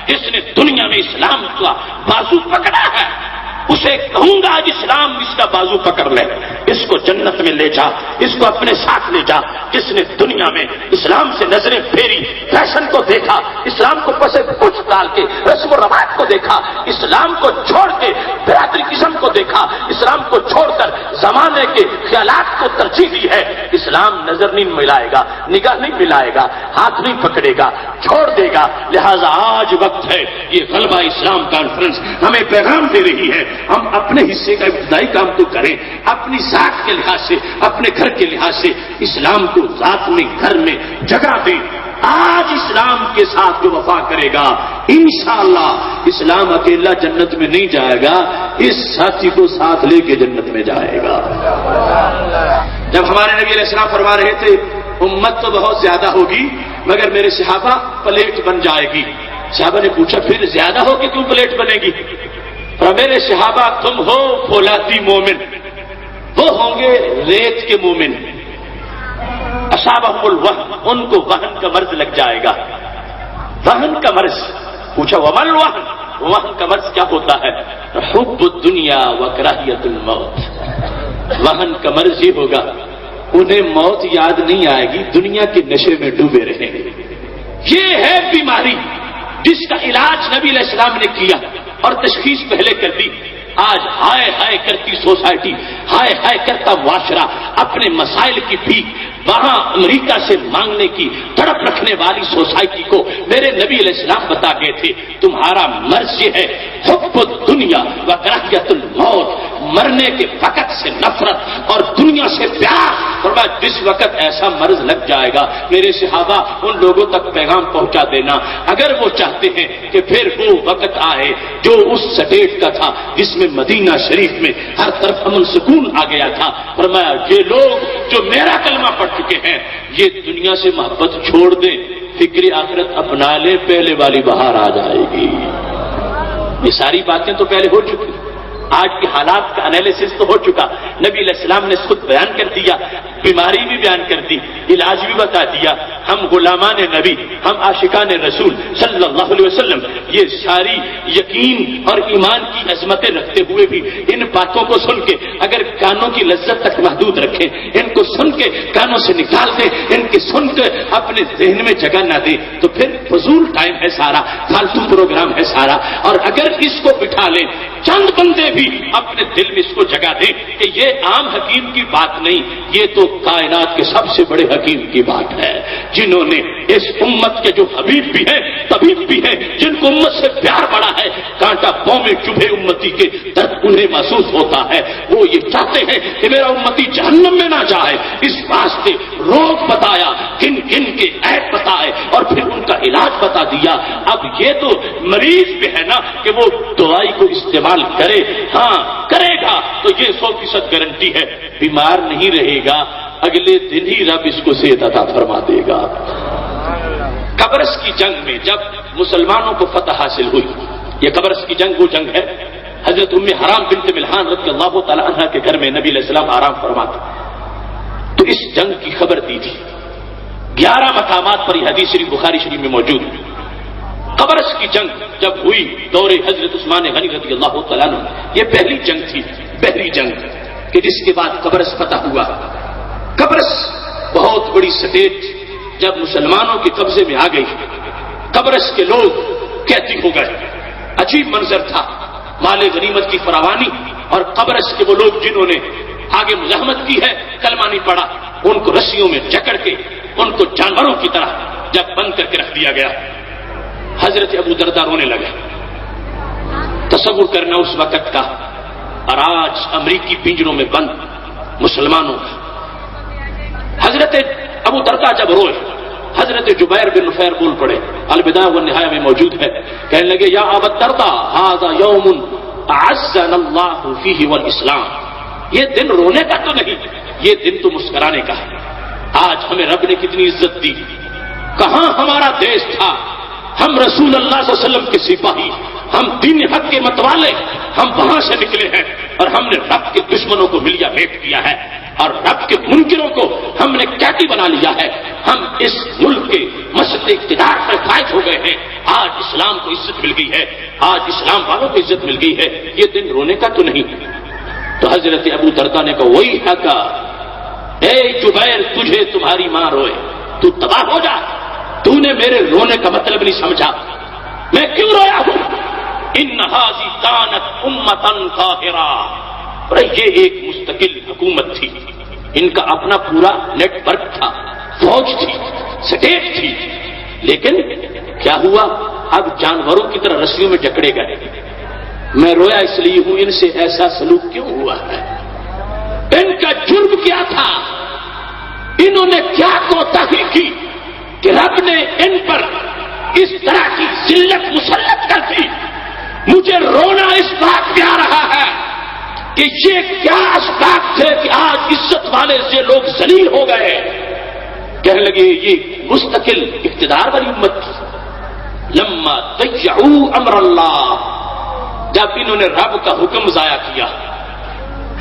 جس نے دنیا میں اسلام کا بازو پکڑا ہے اسے کہوں گا آج اسلام اس کا بازو پکڑ لے، اس کو جنت میں لے جا، اس کو اپنے ساتھ لے جا. جس نے دنیا میں اسلام سے نظریں پھیری، فیشن کو دیکھا، اسلام کو پسے پوچھ ڈال کے رسم و رواج کو دیکھا، اسلام کو چھوڑ کے برادری قسم کو دیکھا، اسلام کو چھوڑ کر زمانے کے خیالات کو ترجیح دی ہے، اسلام نظر نہیں ملائے گا، نگاہ نہیں ملائے گا، ہاتھ نہیں پکڑے گا، چھوڑ دے گا. لہذا آج وقت ہے، یہ غلبہ اسلام کانفرنس ہمیں پیغام دے رہی ہے. ہم اپنے حصے کا ابتدائی کام تو کریں، اپنی ذات کے لحاظ سے، اپنے گھر کے لحاظ سے اسلام کو ذات میں، گھر میں جگہ دیں. آج اسلام کے ساتھ جو وفا کرے گا انشاءاللہ اسلام اکیلا جنت میں نہیں جائے گا، اس ساتھی کو ساتھ لے کے جنت میں جائے گا. جب ہمارے نبی علیہ السلام فرما رہے تھے امت تو بہت زیادہ ہوگی مگر میرے صحابہ پلیٹ بن جائے گی. صحابہ نے پوچھا پھر زیادہ ہوگی کیوں پلیٹ بنے گی؟ اور میرے صحابہ تم ہو فولادی مومن، وہ ہوں گے ریت کے مومن، اصابہم الوہن، ان کو وہن کا مرض لگ جائے گا۔ وہن کا مرض، پوچھا ومل وہن، وہن کا مرض کیا ہوتا ہے؟ حب الدنیا وکراہیت الموت۔ وہن کا مرض یہ ہوگا انہیں موت یاد نہیں آئے گی، دنیا کے نشے میں ڈوبے رہیں گے۔ یہ ہے بیماری جس کا علاج نبی علیہ السلام نے کیا اور تشخیص پہلے کر دی۔ آج ہائے ہائے کرتی سوسائٹی، ہائے ہائے کرتا معاشرہ اپنے مسائل کی بھیک وہاں امریکہ سے مانگنے کی تڑپ رکھنے والی سوسائٹی کو میرے نبی علیہ السلام بتا گئے تھے تمہارا مرض یہ ہے حب الدنیا وکراہیت الموت، مرنے کے وقت سے نفرت اور دنیا سے پیار۔ فرمایا جس وقت ایسا مرض لگ جائے گا میرے صحابہ ان لوگوں تک پیغام پہنچا دینا، اگر وہ چاہتے ہیں کہ پھر وہ وقت آئے جو اس سٹیٹ کا تھا جس میں مدینہ شریف میں ہر طرف امن سکون آ گیا تھا۔ فرمایا یہ لوگ جو میرا کلمہ پڑھ چکے ہیں یہ دنیا سے محبت چھوڑ دیں، فکر آخرت اپنا لیں، پہلے والی بہار آ جائے گی۔ یہ ساری باتیں تو پہلے ہو چکی، آج کے حالات کا انالیسس تو ہو چکا، نبی علیہ السلام نے خود بیان کر دیا، بیماری بھی بیان کر دی، علاج بھی بتا دیا۔ ہم غلامان نبی، ہم عاشقان رسول صلی اللہ علیہ وسلم یہ ساری یقین اور ایمان کی عظمتیں رکھتے ہوئے بھی ان باتوں کو سن کے اگر کانوں کی لذت تک محدود رکھیں، ان کو سن کے کانوں سے نکال دیں، ان کے سن کے اپنے ذہن میں جگہ نہ دیں تو پھر فضول ٹائم ہے سارا، فالتو پروگرام ہے سارا۔ اور اگر اس کو بٹھا لیں، چند بندے بھی اپنے دل میں اس کو جگہ دیں کہ یہ عام حکیم کی بات نہیں، یہ تو کائنات کے سب سے بڑے حکیم کی بات ہے، جنہوں نے اس امت کے جو حبیب بھی ہیں طبیب بھی ہیں، جن کو امت سے پیار بڑا ہے، کانٹا پاؤں میں چبھے امتی کے درد انہیں محسوس ہوتا ہے، وہ یہ چاہتے ہیں کہ میرا امتی جہنم میں نہ جائے، اس واسطے روگ بتایا، کن کن کے عیب بتائے اور پھر ان کا علاج بتا دیا۔ اب یہ تو مریض بھی ہے نا کہ وہ دوائی کو استعمال کرے، ہاں کرے گا تو یہ 100% گارنٹی ہے بیمار نہیں رہے گا، اگلے دن ہی رب اس کو صحت عطا فرما دے گا۔ قبرص کی جنگ میں جب مسلمانوں کو فتح حاصل ہوئی، یہ قبرص کی جنگ وہ جنگ ہے، حضرت ام حرام بنت ملحان رضی اللہ تعالی عنہا کے گھر میں نبی علیہ السلام آرام فرماتے تو اس جنگ کی خبر دی تھی۔ 11 مقامات پر یہ حدیث شریف بخاری شریف میں موجود ہے۔ قبرص کی جنگ جب ہوئی دور حضرت عثمان غنی رضی اللہ تعالیٰ عنہ، یہ پہلی جنگ تھی، بحری جنگ کہ جس کے بعد قبرص فتح ہوا۔ قبرص بہت بڑی سٹیٹ جب مسلمانوں کے قبضے میں آ گئی، قبرص کے لوگ قیدی ہو گئے، عجیب منظر تھا، مال غنیمت کی فراوانی اور قبرص کے وہ لوگ جنہوں نے آگے مزاحمت کی ہے، کلمہ نہیں پڑا، ان کو رسیوں میں جکڑ کے ان کو جانوروں کی طرح جب بند کر کے رکھ دیا گیا۔ حضرت ابو درداء رونے لگے، تصور کرنا اس وقت کا، اور آج امریکی پنجروں میں بند مسلمانوں کا۔ حضرت ابو درداء جب روئے، حضرت جبیر بن نفیر بول پڑے، البدایہ والنہایہ میں موجود ہے، کہنے لگے یا ابا الدرداء ھذا یوم اعزنا اللہ فیہ والاسلام، یہ دن رونے کا تو نہیں، یہ دن تو مسکرانے کا ہے۔ آج ہمیں رب نے کتنی عزت دی، کہاں ہمارا دیش تھا، ہم رسول اللہ صلی اللہ علیہ وسلم کے سپاہی، ہم دین حق کے متوالے، ہم وہاں سے نکلے ہیں اور ہم نے رب کے دشمنوں کو ملیا بھیٹ کیا ہے اور رب کے منکروں کو ہم نے قیدی بنا لیا ہے، ہم اس ملک کے مسجد اقتدار پر فائز ہو گئے ہیں، آج اسلام کو عزت مل گئی ہے، آج اسلام والوں کو عزت مل گئی ہے، یہ دن رونے کا تو نہیں۔ تو حضرت ابو درداء نے کہا وہی حق، اے جبیر تجھے تمہاری ماں روئے تو تباہ ہو جا، تو نے میرے رونے کا مطلب نہیں سمجھا، میں کیوں رویا ہوں؟ ان ھذی کانت امۃ قاہرہ، یہ ایک مستقل حکومت تھی، ان کا اپنا پورا نیٹ ورک تھا، فوج تھی، سٹیٹ تھی، لیکن کیا ہوا اب جانوروں کی طرح رسیوں میں جکڑے گئے۔ میں رویا اس لیے ہوں ان سے ایسا سلوک کیوں ہوا ہے، ان کا جرم کیا تھا، انہوں نے کیا کوتاہی کی کہ رب نے ان پر اس طرح کی ذلت مسلط کر دی۔ مجھے رونا اس بات پہ آ رہا ہے کہ یہ کیا اسباب تھے کہ آج عزت والے سے لوگ ذلیل ہو گئے۔ کہنے لگے یہ مستقل اقتدار والی امت تھی، لما ضیعوا امر اللہ، جب انہوں نے رب کا حکم ضائع کیا،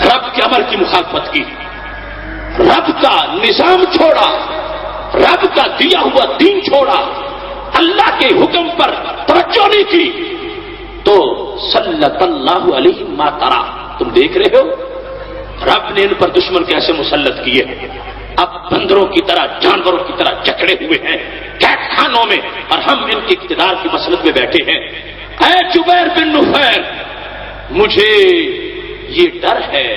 رب کے امر کی مخالفت کی، رب کا نظام چھوڑا، رب کا دیا ہوا دین چھوڑا، اللہ کے حکم پر توجہ نہیں کی، تو سلط اللہ علیہ ما ترا، تم دیکھ رہے ہو رب نے ان پر دشمن کیسے مسلط کیے، اب بندروں کی طرح جانوروں کی طرح جکڑے ہوئے ہیں قید خانوں میں، اور ہم ان کے اقتدار کی مسلط میں بیٹھے ہیں۔ اے جبیر بن نفیر، مجھے یہ ڈر ہے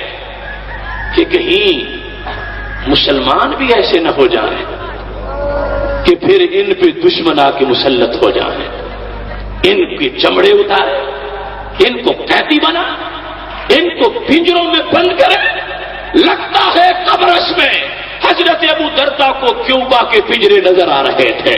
کہ کہیں مسلمان بھی ایسے نہ ہو جائیں کہ پھر ان پہ دشمن آ کے مسلط ہو جائیں، ان کے چمڑے اتارے، ان کو قیدی بنا، ان کو پنجروں میں بند کرے۔ لگتا ہے قبرص میں حضرت ابو درداء کو کیوبا کے پنجرے نظر آ رہے تھے،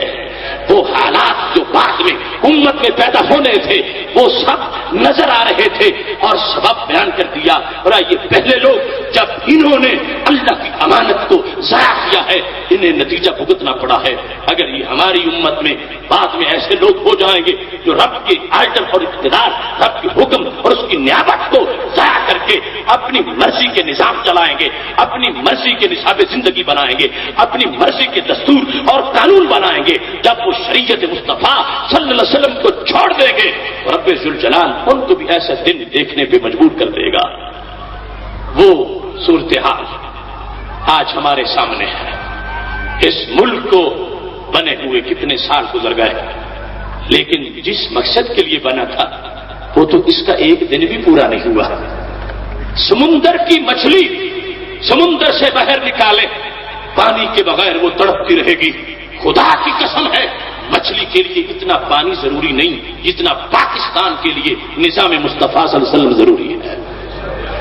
وہ حالات جو بعد میں امت میں پیدا ہونے تھے وہ سب نظر آ رہے تھے، اور سبب بیان کر دیا۔ اور یہ پہلے لوگ جب انہوں نے اللہ کی امانت کو ضائع کیا ہے، انہیں نتیجہ بھگتنا پڑا ہے۔ اگر یہ ہماری امت میں بعد میں ایسے لوگ ہو جائیں گے جو رب کے آرڈر اور اقتدار، رب کے حکم اور اس کی نیابت کو ضائع کر کے اپنی مرضی کے نظام چلائیں گے، اپنی مرضی کے نصاب زندگی بنائیں گے، اپنی مرضی کے دستور اور قانون بنائیں گے، جب وہ شریعت مصطفیٰ صلی اللہ علیہ وسلم کو چھوڑ دیں گے تو رب ذوالجلال ان کو بھی ایسا دن دیکھنے پہ مجبور کر دے گا۔ وہ صورتحال آج ہمارے سامنے ہے۔ اس ملک کو بنے ہوئے کتنے سال گزر گئے، لیکن جس مقصد کے لیے بنا تھا وہ تو اس کا ایک دن بھی پورا نہیں ہوا۔ سمندر کی مچھلی سمندر سے باہر نکالے، پانی کے بغیر وہ تڑپتی رہے گی۔ خدا کی قسم ہے مچھلی کے لیے اتنا پانی ضروری نہیں جتنا پاکستان کے لیے نظام مصطفیٰ صلی اللہ علیہ وسلم ضروری ہے۔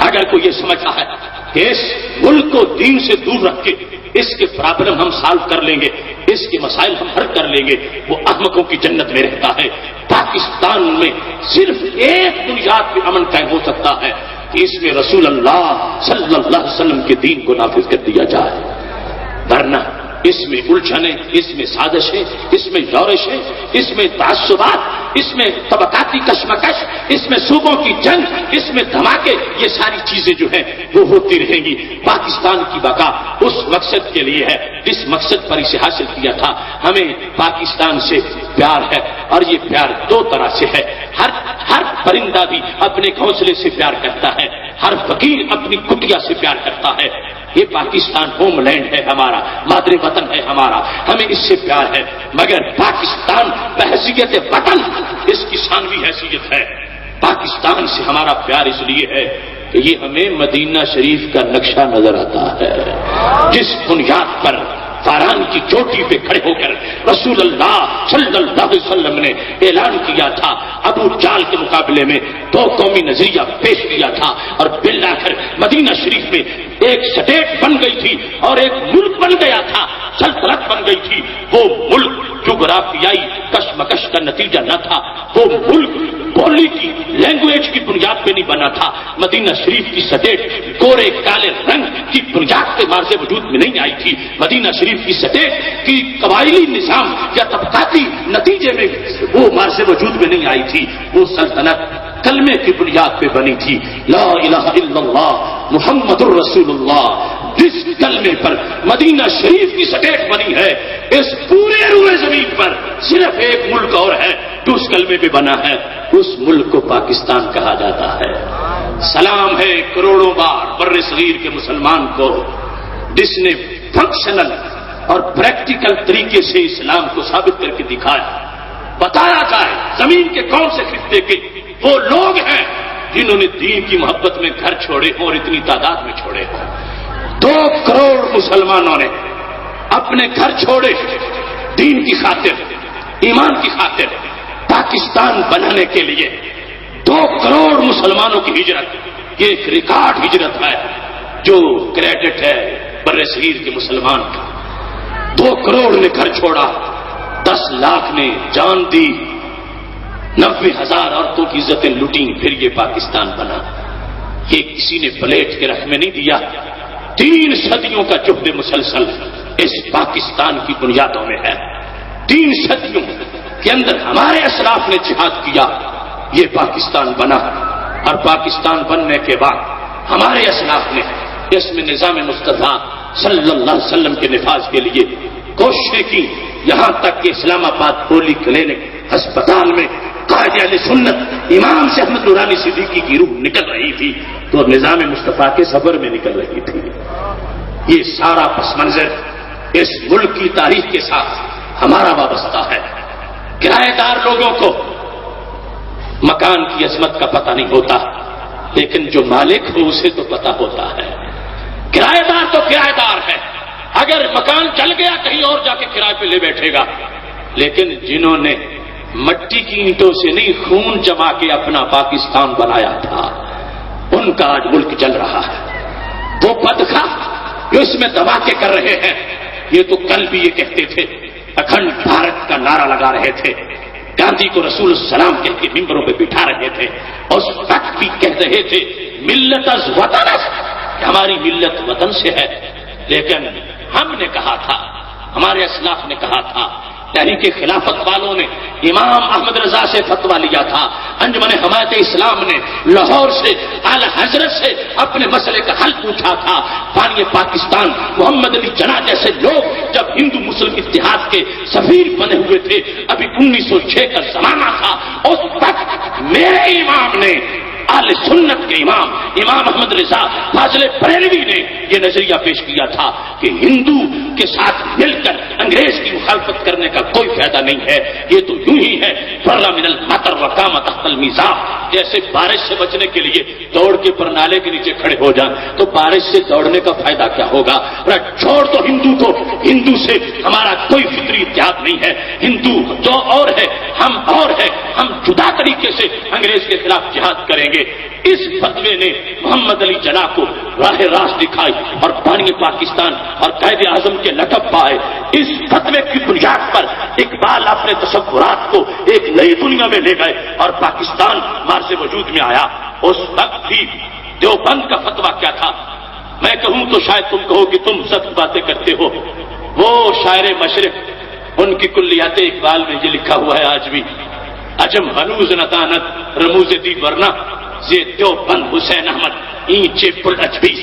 اگر کوئی یہ سمجھتا ہے کہ اس ملک کو دین سے دور رکھ کے اس کے پرابلم ہم سالو کر لیں گے، اس کے مسائل ہم حل کر لیں گے، وہ احمقوں کی جنت میں رہتا ہے۔ پاکستان میں صرف ایک بنیاد پہ امن قائم ہو سکتا ہے کہ اس میں رسول اللہ صلی اللہ علیہ وسلم کے دین کو نافذ کر دیا جائے، ورنہ اس میں الجھنیں، اس میں سازشیں، اس میں یورشیں، اس میں تعصبات، اس میں طبقاتی کشمکش، اس میں صوبوں کی جنگ، اس میں دھماکے، یہ ساری چیزیں جو ہیں وہ ہوتی رہیں گی۔ پاکستان کی بقا اس مقصد کے لیے ہے جس مقصد پر اسے حاصل کیا تھا۔ ہمیں پاکستان سے پیار ہے، اور یہ پیار دو طرح سے ہے۔ ہر پرندہ بھی اپنے گھونسلے سے پیار کرتا ہے، ہر فقیر اپنی کٹیا سے پیار کرتا ہے۔ یہ پاکستان ہوم لینڈ ہے ہمارا، مادر وطن ہے ہمارا، ہمیں اس سے پیار ہے، مگر پاکستان بحیثیت وطن اس کی ثانوی حیثیت ہے۔ پاکستان سے ہمارا پیار اس لیے ہے کہ یہ ہمیں مدینہ شریف کا نقشہ نظر آتا ہے، جس بنیاد پر فاران کی چوٹی پہ کھڑے ہو کر رسول اللہ صلی اللہ علیہ وسلم نے اعلان کیا تھا، ابو جال کے مقابلے میں دو قومی نظریہ پیش کیا تھا، اور بالآخر کر مدینہ شریف میں ایک سٹیٹ بن گئی تھی اور ایک ملک بن گیا تھا، سلطنت بن گئی تھی۔ وہ ملک جغرافیائی کشمکش کا نتیجہ نہ تھا، وہ ملک بولی کی لینگویج کی بنیاد پہ نہیں بنا تھا۔ مدینہ شریف کی سٹیٹ گورے کالے رنگ کی بنیاد پہ مارز وجود میں نہیں آئی تھی۔ مدینہ شریف کی سٹیٹ کی قبائلی نظام یا طبقاتی نتیجے میں وہ مارز وجود میں نہیں آئی تھی، وہ سلطنت کلمے کی بنیاد پہ بنی تھی، لا الہ الا اللہ محمد الرسول اللہ۔ جس کلمے پر مدینہ شریف کی سٹیٹ بنی ہے، اس پورے روئے زمین پر صرف ایک ملک اور ہے جو اس کلمے پہ بنا ہے، اس ملک کو پاکستان کہا جاتا ہے۔ سلام ہے کروڑوں بار بر صغیر کے مسلمان کو جس نے فنکشنل اور پریکٹیکل طریقے سے اسلام کو ثابت کر کے دکھایا۔ بتایا جائے زمین کے کون سے خطے کے وہ لوگ ہیں جنہوں نے دین کی محبت میں گھر چھوڑے اور اتنی تعداد میں چھوڑے ہوں۔ 2 کروڑ مسلمانوں نے اپنے گھر چھوڑے دین کی خاطر، ایمان کی خاطر، پاکستان بنانے کے لیے 2 کروڑ مسلمانوں کی ہجرت، یہ ایک ریکارڈ ہجرت ہے جو کریڈٹ ہے بر صغیر کے مسلمان کا۔ 2 کروڑ نے گھر چھوڑا، 10 لاکھ نے جان دی، 90,000 عورتوں کی عزتیں لوٹیں، پھر یہ پاکستان بنا۔ یہ کسی نے پلیٹ کے رخ میں نہیں دیا، 3 صدیوں کا جہد مسلسل اس پاکستان کی بنیادوں میں ہے۔ 3 صدیوں کے اندر ہمارے اسلاف نے جہاد کیا، یہ پاکستان بنا، اور پاکستان بننے کے بعد ہمارے اسلاف نے اس میں نظام مصطفیٰ صلی اللہ علیہ وسلم کے نفاذ کے لیے کوششیں کی، یہاں تک کہ اسلام آباد پولی کلینک ہسپتال میں قائد اہل سنت امام سے احمد نورانی صدیقی کی روح نکل رہی تھی تو نظام مصطفیٰ کے صبر میں نکل رہی تھی۔ یہ سارا پس منظر اس ملک کی تاریخ کے ساتھ ہمارا وابستہ ہے۔ کرایہ دار لوگوں کو مکان کی عظمت کا پتہ نہیں ہوتا، لیکن جو مالک ہو اسے تو پتہ ہوتا ہے۔ کرایہ دار تو کرایہ دار ہے، اگر مکان چل گیا کہیں اور جا کے کرائے پہ لے بیٹھے گا، لیکن جنہوں نے مٹی کی اینٹوں سے نہیں خون جما کے اپنا پاکستان بنایا تھا ان کا آج ملک چل رہا ہے۔ وہ بدخواہ جو اس میں دھماکے کر رہے ہیں، یہ تو کل بھی یہ کہتے تھے، اکھنڈ بھارت کا نعرہ لگا رہے تھے، گاندھی کو رسول السلام کہہ کے ممبروں پہ بٹھا رہے تھے، اور اس وقت بھی کہہ رہے تھے ملت از وطن، ہماری ملت وطن سے ہے۔ لیکن ہم نے کہا تھا، ہمارے اسلاف نے کہا تھا، تحریک خلافت والوں نے امام احمد رضا سے فتویٰ لیا تھا، انجمن حمایت اسلام نے لاہور سے اعلی حضرت سے اپنے مسئلے کا حل پوچھا تھا۔ بانی پاکستان محمد علی جناح جیسے لوگ جب ہندو مسلم اتحاد کے سفیر بنے ہوئے تھے، ابھی 1906 کا زمانہ تھا، اس وقت میرے امام نے اہل سنت کے امام احمد رضا فاضل بریلوی نے یہ نظریہ پیش کیا تھا کہ ہندو کے ساتھ مل کر انگریز کی مخالفت کرنے کا کوئی فائدہ نہیں ہے، یہ تو یوں ہی ہے فرّ من المطر وقام تحت المیزاب، جیسے بارش سے بچنے کے لیے دوڑ کے پر نالے کے نیچے کھڑے ہو جائیں تو بارش سے دوڑنے کا فائدہ کیا ہوگا؟ چھوڑ تو ہندو سے ہمارا کوئی فطری اتحاد نہیں ہے، ہندو جو اور ہے ہم اور ہے، ہم جدا طریقے سے انگریز کے خلاف جہاد کریں گے۔ اس فتوے نے محمد علی جناح کو راہ راست دکھائی اور بانی پاکستان اور قائد اعظم کے لقب پائے۔ اس فتوے کی بنیاد پر اقبال اپنے تصورات کو ایک نئی دنیا میں لے گئے اور پاکستان مارز وجود میں آیا۔ اس وقت بھی دیوبند کا فتویٰ کیا تھا؟ میں کہوں تو شاید تم کہو کہ تم سخت باتیں کرتے ہو، وہ شاعر مشرق ان کی کلیات اقبال میں یہ لکھا ہوا ہے آج بھی، عجم ہنوز نتانت رموز دی ورنہ یہ دیوبند حسین احمد اینچے پل اجبیس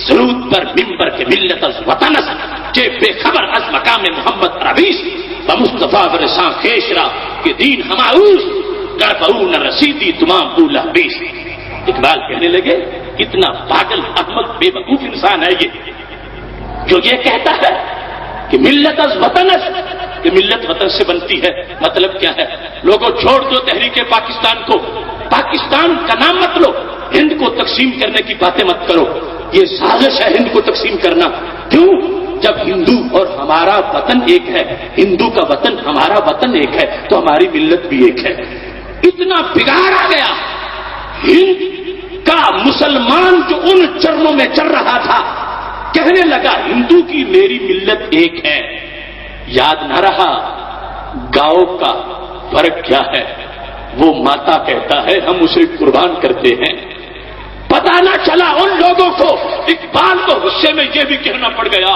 سرود پر ممبر کے ملت از وطنس چے بے خبر از مقام محمد عربیس بمصطفیٰ ورسان خیشرا کہ دین ہماؤس گربعون رسیدی تمام بولہ بیس۔ اقبال کہنے لگے کتنا پاگل احمد بے وقوف انسان ہے یہ جو یہ کہتا ہے کہ ملت از وطنس، کہ ملت وطن سے بنتی ہے۔ مطلب کیا ہے؟ لوگوں چھوڑ دو تحریک پاکستان کو، پاکستان کا نام مت لو، ہند کو تقسیم کرنے کی باتیں مت کرو، یہ سازش ہے ہند کو تقسیم کرنا۔ کیوں؟ جب ہندو اور ہمارا وطن ایک ہے، ہندو کا وطن ہمارا وطن ایک ہے تو ہماری ملت بھی ایک ہے۔ اتنا بگاڑ آ گیا ہند کا، مسلمان جو ان چرنوں میں چل رہا تھا کہنے لگا ہندو کی میری ملت ایک ہے، یاد نہ رہا گاؤں کا فرق کیا ہے؟ وہ ماتا کہتا ہے ہم اسے قربان کرتے ہیں۔ پتہ نہ چلا ان لوگوں کو، اقبال کو غصے میں یہ بھی کہنا پڑ گیا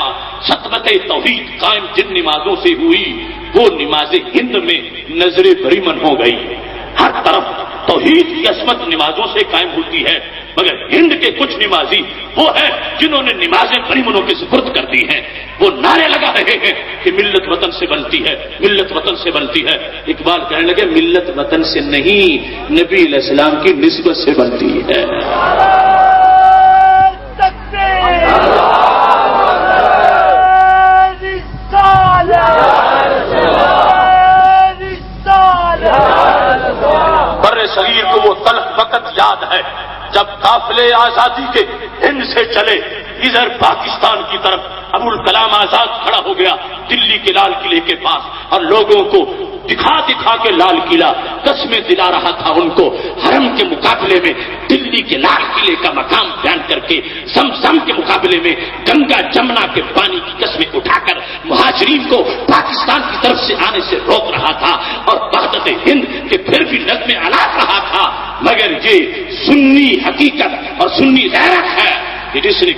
سطوت توحید قائم جن نمازوں سے ہوئی وہ نماز ہند میں نظر بریمن ہو گئی۔ ہر طرف توحید کی عصمت نمازوں سے قائم ہوتی ہے، مگر ہند کے کچھ نمازی وہ ہیں جنہوں نے نمازیں بریمنوں کے سپرد کر دی ہیں، وہ نعرے لگا رہے ہیں کہ ملت وطن سے بنتی ہے، ملت وطن سے بنتی ہے۔ اقبال کہنے لگے ملت وطن سے نہیں، نبی علیہ السلام کی نسبت سے بنتی ہے۔ صغیر کو وہ تلخ وقت یاد ہے جب قافلے آزادی کے ہند سے چلے، ادھر پاکستان کی طرف ابوالکلام آزاد کھڑا ہو گیا دلی کے لال قلعے کے پاس اور لوگوں کو دکھا دکھا کے لال قلعہ قسمیں دلا رہا تھا ان کو، حرم کے مقابلے میں دلی کے لال قلعے کا مقام بیان کر کے، زمزم کے مقابلے میں گنگا جمنا کے پانی کی قسمیں اٹھا کر مہاجرین کو پاکستان کی طرف سے آنے سے روک رہا تھا اور وحدت ہند کے پھر بھی نظمیں الاپ رہا تھا۔ مگر یہ سنی حقیقت اور سنی غیرت ہے کہ جس نے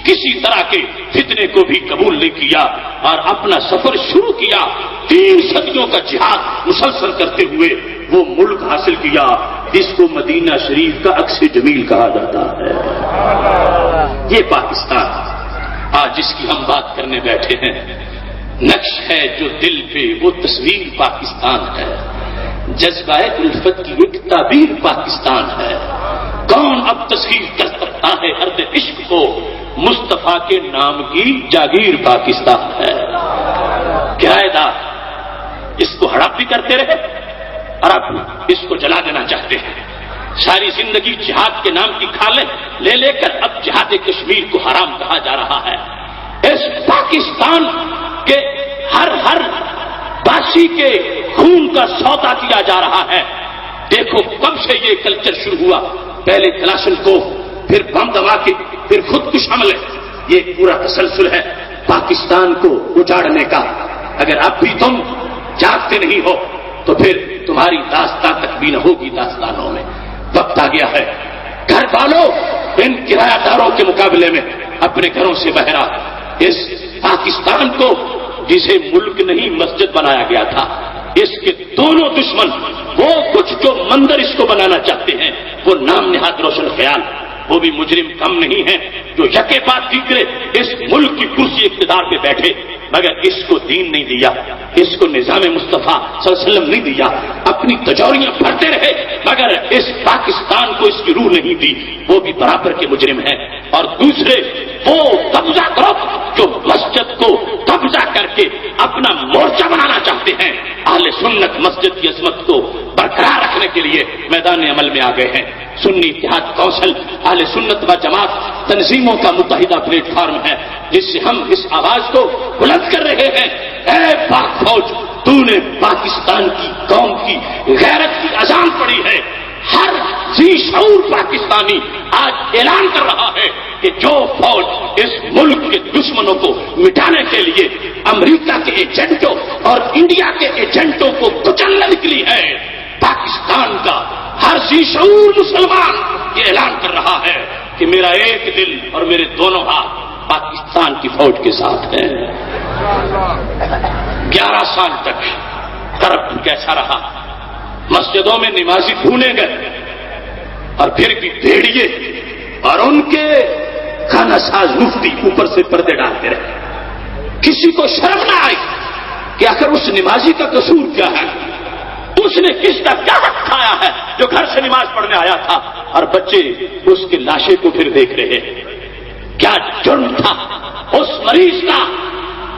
کسی طرح کے فتنے کو بھی قبول نہیں کیا اور اپنا سفر شروع کیا، 3 صدیوں کا جہاد مسلسل کرتے ہوئے وہ ملک حاصل کیا جس کو مدینہ شریف کا عکس جمیل کہا جاتا ہے۔ یہ پاکستان آج جس کی ہم بات کرنے بیٹھے ہیں، نقش ہے جو دل پہ، وہ تصویر پاکستان ہے، جذبہ الفت کی ایک تعبیر پاکستان ہے۔ کون اب تصویر کر سکتا ہے ارض عشق کو، مصطفیٰ کے نام کی جاگیر پاکستان ہے۔ کرایہ اس کو ہڑپ بھی کرتے رہے اور اب اس کو جلا دینا چاہتے ہیں۔ ساری زندگی جہاد کے نام کی کھالیں لے کر اب جہاد کشمیر کو حرام کہا جا رہا ہے۔ اس پاکستان کے ہر باسی کے خون کا سودا کیا جا رہا ہے۔ دیکھو کب سے یہ کلچر شروع ہوا، پہلے کلاشنکوف، پھر بم دھماکے، پھر خودکش حملے، یہ پورا تسلسل ہے پاکستان کو اجاڑنے کا۔ اگر اب بھی تم جاگتے نہیں ہو تو پھر تمہاری داستان تک بھی نہ ہوگی داستانوں میں۔ وقت آ گیا ہے، گھر والوں ان کرایہ داروں کے مقابلے میں اپنے گھروں سے باہر آ، اس پاکستان کو جسے ملک نہیں مسجد بنایا گیا تھا، اس کے دونوں دشمن، وہ کچھ جو مندر اس کو بنانا چاہتے ہیں، وہ نام نہاد روشن خیال، وہ بھی مجرم کم نہیں ہے جو یکے بعد دیگرے اس ملک کی کرسی اقتدار پہ بیٹھے، مگر اس کو دین نہیں دیا، اس کو نظام مصطفیٰ صلی اللہ علیہ وسلم نہیں دیا، اپنی تجوریاں بھرتے رہے مگر اس پاکستان کو اس کی روح نہیں دی، وہ بھی برابر کے مجرم ہیں۔ اور دوسرے وہ قبضہ کرو جو مسجد کو قبضہ کر کے اپنا مورچہ بنانا چاہتے ہیں، اہل سنت مسجد کی عظمت کو برقرار رکھنے کے لیے میدان عمل میں آ گئے ہیں۔ سنی اتحاد کونسل اہل سنت و جماعت تنظیموں کا متحدہ پلیٹ فارم ہے جس سے ہم اس آواز کو بلند کر رہے ہیں۔ اے پاک فوج، تو نے پاکستان کی قوم کی غیرت کی اذان پڑی ہے۔ ہر ذی شعور پاکستانی آج اعلان کر رہا ہے کہ جو فوج اس ملک کے دشمنوں کو مٹانے کے لیے امریکہ کے ایجنٹوں اور انڈیا کے ایجنٹوں کو کچلنے نکلی ہے، پاکستان کا ہر ذی شعور مسلمان یہ اعلان کر رہا ہے کہ میرا ایک دل اور میرے دونوں ہاتھ پاکستان کی فوج کے ساتھ ہیں۔ 11 سال تک کرپٹ کیسا رہا، مسجدوں میں نمازی بھونے گئے اور پھر بھی بھیڑیے اور ان کے خانہ ساز مفتی اوپر سے پردے ڈالتے رہے۔ کسی کو شرم نہ آئی کہ آخر اس نمازی کا قصور کیا ہے، اس نے کس کا کیا وقت کھایا ہے جو گھر سے نماز پڑھنے آیا تھا اور بچے اس کے لاشے کو پھر دیکھ رہے ہیں۔ کیا جرم تھا اس مریض کا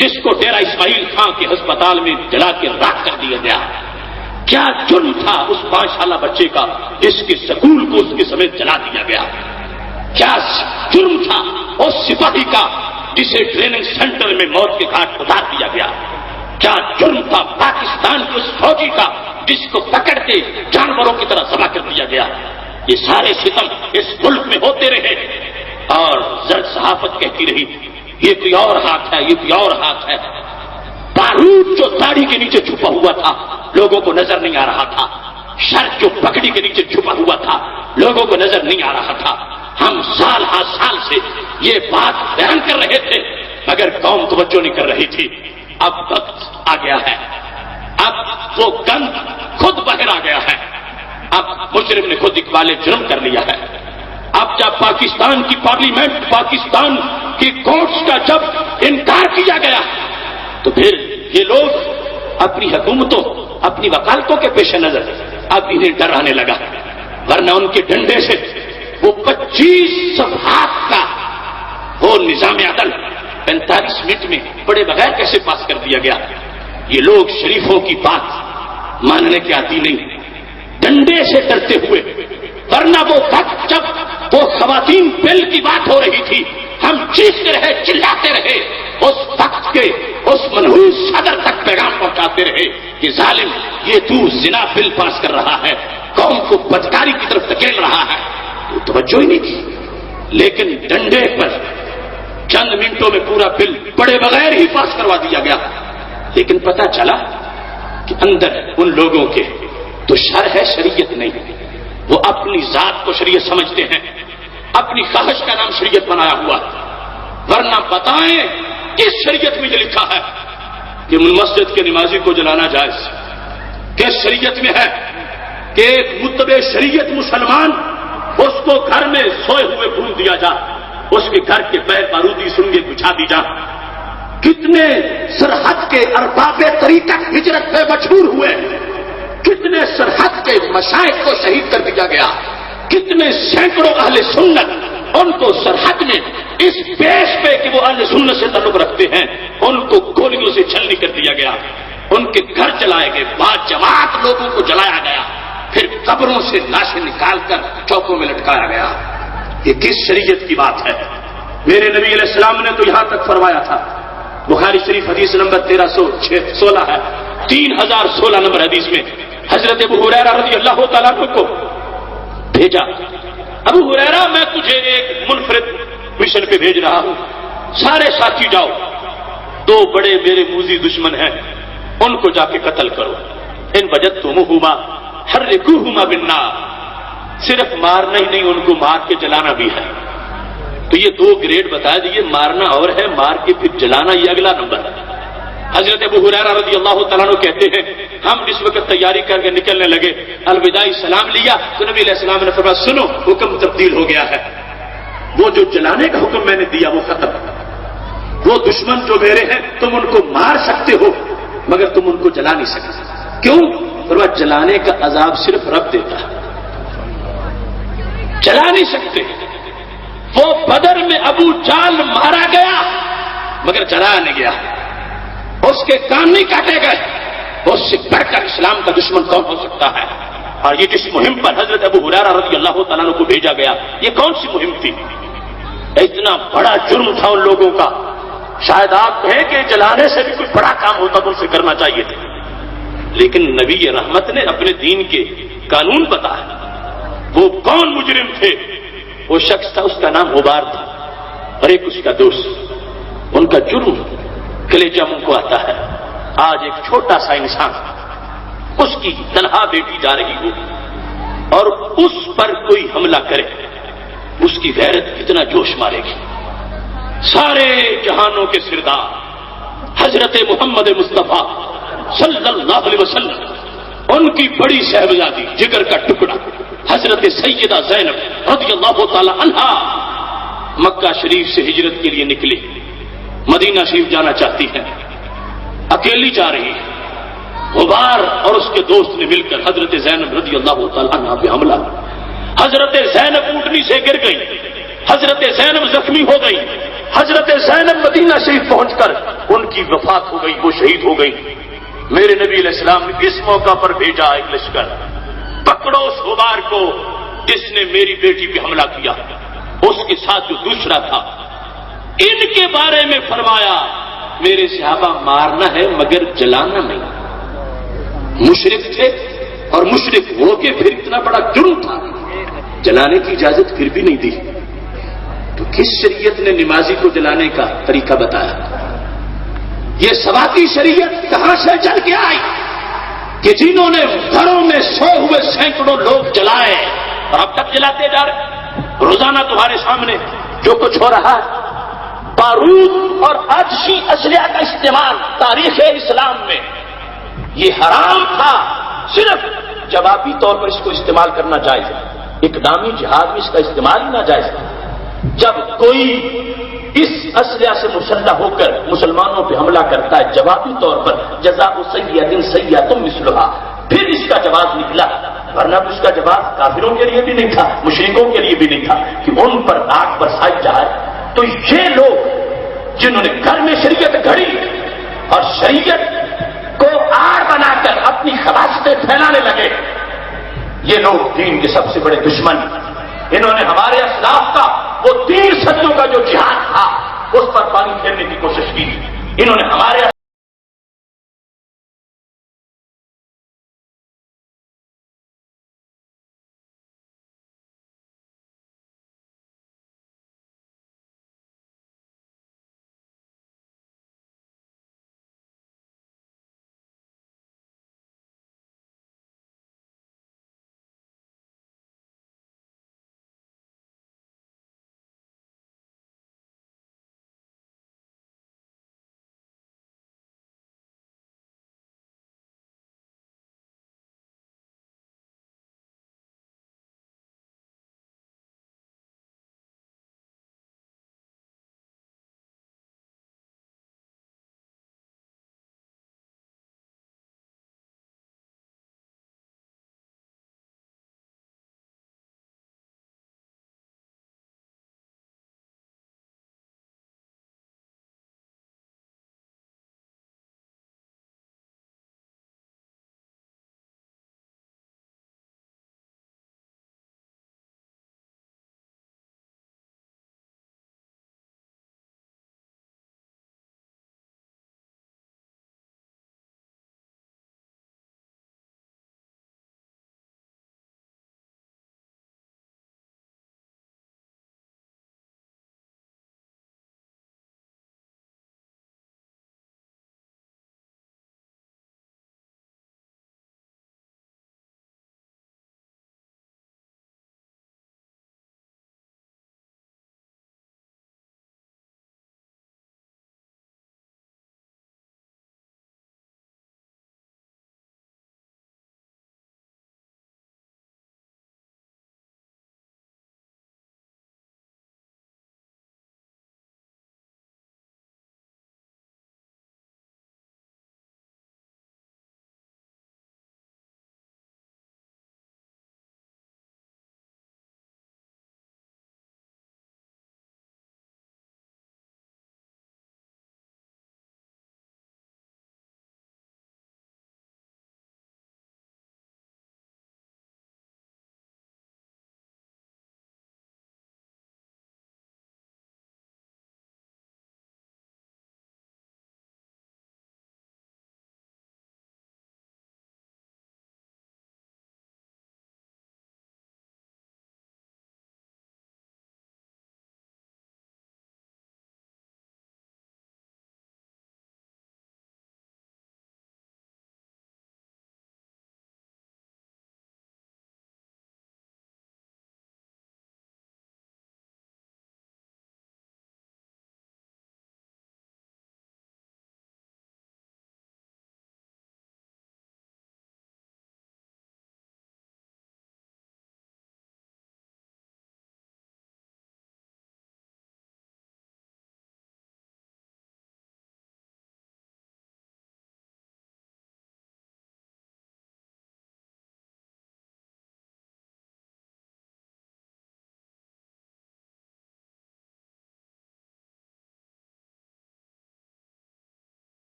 جس کو ڈیرہ اسماعیل خان کے ہسپتال میں جلا کے راکھ کر دیا گیا؟ کیا جرم تھا اس 5 سالہ بچے کا جس کے سکول کو اس کے سمیت جلا دیا گیا؟ کیا جرم تھا اس سپاہی کا جسے ٹریننگ سینٹر میں موت کے گھاٹ اتار دیا گیا؟ کیا جرم تھا پاکستان کے اس فوجی کا جس کو پکڑ کے جانوروں کی طرح ذبح کر دیا گیا؟ یہ سارے ستم اس ملک میں ہوتے رہے اور زرد صحافت کہتی رہی یہ کوئی اور ہاتھ ہے، یہ کوئی اور ہاتھ ہے۔ بارود جو داڑھی کے نیچے چھپا ہوا تھا لوگوں کو نظر نہیں آ رہا تھا، شر جو پگڑی کے نیچے چھپا ہوا تھا لوگوں کو نظر نہیں آ رہا تھا۔ ہم سال ہر سال سے یہ بات بیان کر رہے تھے مگر قوم توجہ نہیں کر رہی تھی۔ اب وقت آ گیا ہے، اب وہ گند خود باہر آ گیا ہے، اب مجرم نے خود اقبال جرم کر لیا ہے۔ اب جب پاکستان کی پارلیمنٹ، پاکستان کی کورٹس کا جب انکار کیا گیا تو پھر یہ لوگ اپنی حکومتوں، اپنی وکالتوں کے پیش نظر اب انہیں ڈر آنے لگا، ورنہ ان کے ڈنڈے سے وہ 25 صفحات کا وہ نظام عدل 45 منٹ میں پڑے بغیر کیسے پاس کر دیا گیا؟ یہ لوگ شریفوں کی بات ماننے کے عادی نہیں، ڈنڈے سے ڈرتے ہوئے، ورنہ وہ وقت جب وہ خواتین بل کی بات ہو رہی تھی ہم چیختے رہے، چلاتے رہے، اس وقت کے اس منحوس صدر تک پیغام پہنچاتے رہے کہ ظالم یہ تو زنا بل پاس کر رہا ہے، قوم کو بدکاری کی طرف دھکیل رہا ہے، تو توجہ ہی نہیں تھی۔ لیکن ڈنڈے پر چند منٹوں میں پورا بل پڑے بغیر ہی پاس کروا دیا گیا۔ لیکن پتہ چلا کہ اندر ان لوگوں کے تو شر ہے، شریعت نہیں، وہ اپنی ذات کو شریعت سمجھتے ہیں، اپنی خواہش کا نام شریعت بنایا ہوا، ورنہ بتائیں کس شریعت میں یہ لکھا ہے کہ مسجد کے نمازی کو جلانا جائز؟ کس شریعت میں ہے کہ ایک متبع شریعت مسلمان اس کو گھر میں سوئے ہوئے بھون دیا جائے، اس کے گھر کے پیر بارودی سنگے بچھا دی جائے۔ کتنے سرحد کے ارباب طریقت ہجرت پہ مجبور ہوئے، کتنے سرحد کے مشائخ کو شہید کر دیا گیا، کتنے سینکڑوں اہل سنت ان کو سرحد میں اس پیش پہ کہ وہ اہل سنت سے تعلق رکھتے ہیں ان کو گولیوں سے چھلنی کر دیا گیا، ان کے گھر جلائے گئے، بعد جماعت لوگوں کو جلایا گیا، پھر قبروں سے لاشیں نکال کر چوکوں میں لٹکایا گیا۔ یہ کس شریعت کی بات ہے؟ میرے نبی علیہ السلام نے تو یہاں تک فرمایا تھا، بخاری شریف حدیث نمبر 1316 ہے، 3016 نمبر حدیث میں حضرت ابو ہریرہ رضی اللہ تعالیٰ عنہ کو بھیجا، ابو ہریرہ میں تجھے ایک منفرد مشن پہ بھیج رہا ہوں، سارے ساتھی جاؤ، دو بڑے میرے موذی دشمن ہیں ان کو جا کے قتل کرو، ان وجدتموہما حرقوہما بالنار، صرف مارنا ہی نہیں ان کو مار کے جلانا بھی ہے۔ تو یہ دو گریڈ بتا دیے، مارنا اور ہے، مار کے پھر جلانا یہ اگلا نمبر ہے۔ حضرت ابو ہریرہ رضی اللہ تعالیٰ عنہ کہتے ہیں ہم جس وقت تیاری کر کے نکلنے لگے، الوداعی سلام لیا تو نبی علیہ السلام نے فرمایا سنو حکم تبدیل ہو گیا ہے، وہ جو جلانے کا حکم میں نے دیا وہ ختم، وہ دشمن جو میرے ہیں تم ان کو مار سکتے ہو مگر تم ان کو جلا نہیں سکتے۔ کیوں؟ فرمایا جلانے کا عذاب صرف رب دیتا ہے، جلا نہیں سکتے۔ وہ بدر میں ابو جہل مارا گیا مگر جلایا نہیں گیا، اس کے کان نہیں کاٹے گئے، اس سے بڑھ کر اسلام کا دشمن کون ہو سکتا ہے؟ اور یہ جس مہم پر حضرت ابو ہریرہ رضی اللہ تعالیٰ عنہ کو بھیجا گیا یہ کون سی مہم تھی؟ اتنا بڑا جرم تھا ان لوگوں کا، شاید آپ کہیں کہ جلانے سے بھی کوئی بڑا کام ہوتا تو اسے کرنا چاہیے تھا، لیکن نبی رحمت نے اپنے دین کے قانون بتایا۔ وہ کون مجرم تھے؟ وہ شخص تھا، اس کا نام غبار تھا اور ایک اس کا دوست، ان کا جرم کلیجہ منہ کو آتا ہے۔ آج ایک چھوٹا سا انسان، اس کی تنہا بیٹی جا رہی ہو اور اس پر کوئی حملہ کرے، اس کی غیرت کتنا جوش مارے گی۔ سارے جہانوں کے سردار حضرت محمد مصطفیٰ صلی اللہ علیہ وسلم، ان کی بڑی صاحبزادی جگر کا ٹکڑا حضرت سیدہ زینب رضی اللہ تعالی عنہا مکہ شریف سے ہجرت کے لیے نکلی، مدینہ شریف جانا چاہتی ہیں، اکیلی جا رہی ہے۔ غبار اور اس کے دوست نے مل کر حضرت زینب رضی اللہ تعالی عنہا پہ حملہ، حضرت زینب اونٹنی سے گر گئی، حضرت زینب زخمی ہو گئی، حضرت زینب مدینہ شریف پہنچ کر ان کی وفات ہو گئی، وہ شہید ہو گئی۔ میرے نبی علیہ السلام نے اس موقع پر بھیجا ایک لشکر، پکڑو اس غبار کو جس نے میری بیٹی پہ حملہ کیا، اس کے ساتھ جو دوسرا تھا، ان کے بارے میں فرمایا میرے صحابہ مارنا ہے مگر جلانا نہیں۔ مشرک تھے اور مشرک ہو کے پھر اتنا بڑا جرم تھا، جلانے کی اجازت پھر بھی نہیں دی۔ تو کس شریعت نے نمازی کو جلانے کا طریقہ بتایا؟ یہ سواتی شریعت کہاں سے چل کے آئی کہ جنہوں نے گھروں میں سوئے ہوئے سینکڑوں لوگ جلائے اور اب تک جلاتے جا رہے؟ روزانہ تمہارے سامنے جو کچھ ہو رہا ہے، بارود اور آتشی اسلحہ کا استعمال تاریخ اسلام میں یہ حرام تھا، صرف جوابی طور پر اس کو استعمال کرنا جائز ہے، اقدامی جہاد میں اس کا استعمال ہی ناجائز ہے۔ جب کوئی اس اسلحہ سے مسلح ہو کر مسلمانوں پہ حملہ کرتا ہے جوابی طور پر جزاء سیئۃ سیئۃ مثلھا، پھر اس کا جواز نکلا، ورنہ اس کا جواز کافروں کے لیے بھی نہیں تھا، مشرکوں کے لیے بھی نہیں تھا کہ ان پر آگ برسائی جائے۔ تو یہ لوگ جنہوں نے گھر میں شریعت گھڑی اور شریعت کو آڑ بنا کر اپنی خباثتیں پھیلانے لگے، یہ لوگ دین کے سب سے بڑے دشمن، انہوں نے ہمارے اسلاف کا وہ 3 صدیوں کا جو جہاد تھا اس پر پانی پھیرنے کی کوشش کی، انہوں نے ہمارے